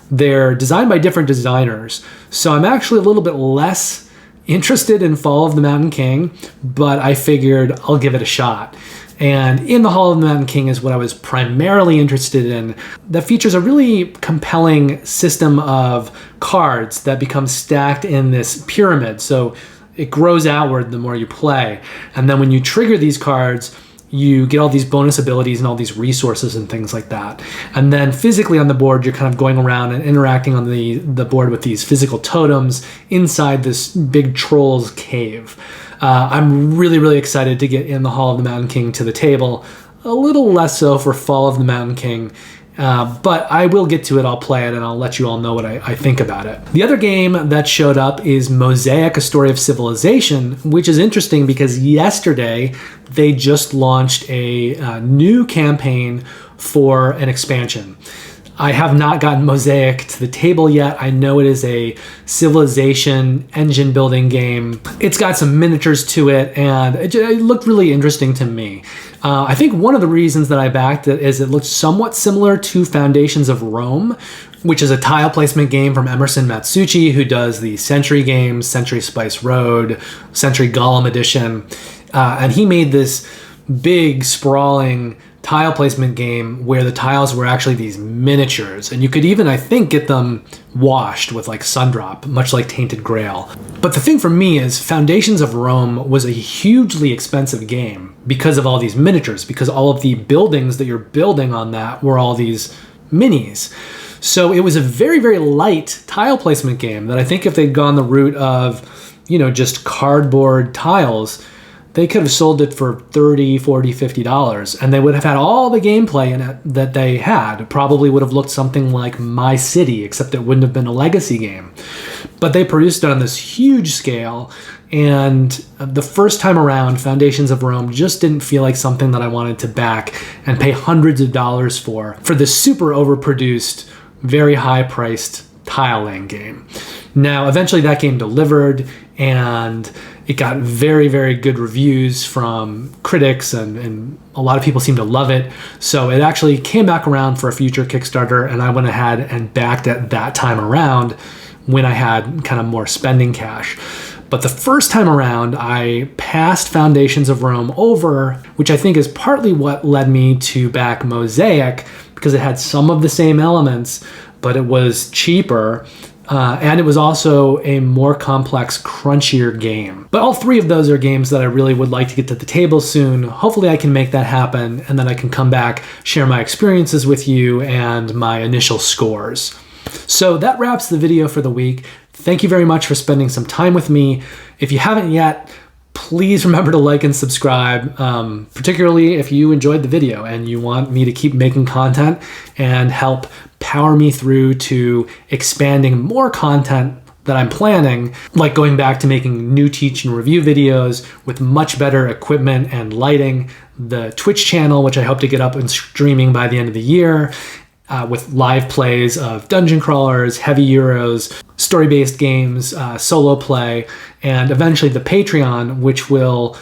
They're designed by different designers, so I'm actually a little bit less interested in Fall of the Mountain King, but I figured I'll give it a shot. And In the Hall of the Mountain King is what I was primarily interested in. That features a really compelling system of cards that become stacked in this pyramid. So it grows outward the more you play. And then when you trigger these cards, you get all these bonus abilities and all these resources and things like that. And then physically on the board, you're kind of going around and interacting on the board with these physical totems inside this big troll's cave. I'm really, really excited to get In the Hall of the Mountain King to the table. A little less so for Fall of the Mountain King. But I will get to it, I'll play it, and I'll let you all know what I think about it. The other game that showed up is Mosaic, A Story of Civilization, which is interesting because yesterday they just launched a new campaign for an expansion. I have not gotten Mosaic to the table yet. I know it is a civilization engine building game. It's got some miniatures to it, and it looked really interesting to me. I think one of the reasons that I backed it is it looked somewhat similar to Foundations of Rome, which is a tile placement game from Emerson Matsuuchi, who does the Century games, Century Spice Road, Century Golem Edition. And he made this big, sprawling tile placement game where the tiles were actually these miniatures, and you could even, I think, get them washed with like Sundrop, much like Tainted Grail. But the thing for me is Foundations of Rome was a hugely expensive game because of all these miniatures, because all of the buildings that you're building on that were all these minis. So it was a very, very light tile placement game that I think if they'd gone the route of, you know, just cardboard tiles, they could have sold it for $30, $40, $50, and they would have had all the gameplay in it that they had. It probably would have looked something like My City, except it wouldn't have been a legacy game. But they produced it on this huge scale, and the first time around, Foundations of Rome just didn't feel like something that I wanted to back and pay hundreds of dollars for this super overproduced, very high-priced tile-laying game. Now, eventually that game delivered, and it got very, very good reviews from critics, and a lot of people seem to love it. So it actually came back around for a future Kickstarter, and I went ahead and backed it that time around when I had kind of more spending cash. But the first time around, I passed Foundations of Rome over, which I think is partly what led me to back Mosaic, because it had some of the same elements, but it was cheaper. And it was also a more complex, crunchier game. But all three of those are games that I really would like to get to the table soon. Hopefully I can make that happen, and then I can come back, share my experiences with you and my initial scores. So that wraps the video for the week. Thank you very much for spending some time with me. If you haven't yet, please remember to like and subscribe, particularly if you enjoyed the video and you want me to keep making content and help power me through to expanding more content that I'm planning, like going back to making new teach and review videos with much better equipment and lighting, the Twitch channel, which I hope to get up and streaming by the end of the year, with live plays of dungeon crawlers, heavy Euros, story-based games, solo play, and eventually the Patreon, which will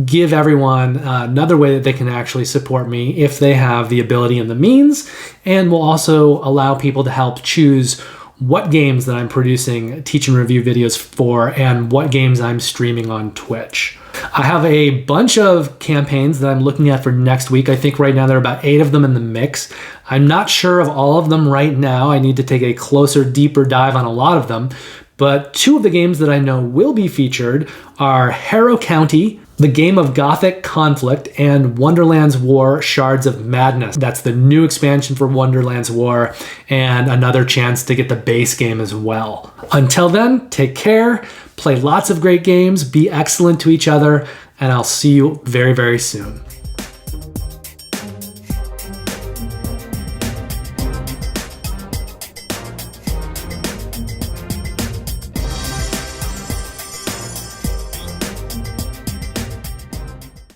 give everyone another way that they can actually support me if they have the ability and the means, and will also allow people to help choose what games that I'm producing teach and review videos for and what games I'm streaming on Twitch. I have a bunch of campaigns that I'm looking at for next week. I think right now there are about 8 of them in the mix. I'm not sure of all of them right now. I need to take a closer, deeper dive on a lot of them. But 2 of the games that I know will be featured are Harrow County, the Game of Gothic Conflict, and Wonderland's War Shards of Madness. That's the new expansion for Wonderland's War, and another chance to get the base game as well. Until then, take care, play lots of great games, be excellent to each other, and I'll see you very, very soon.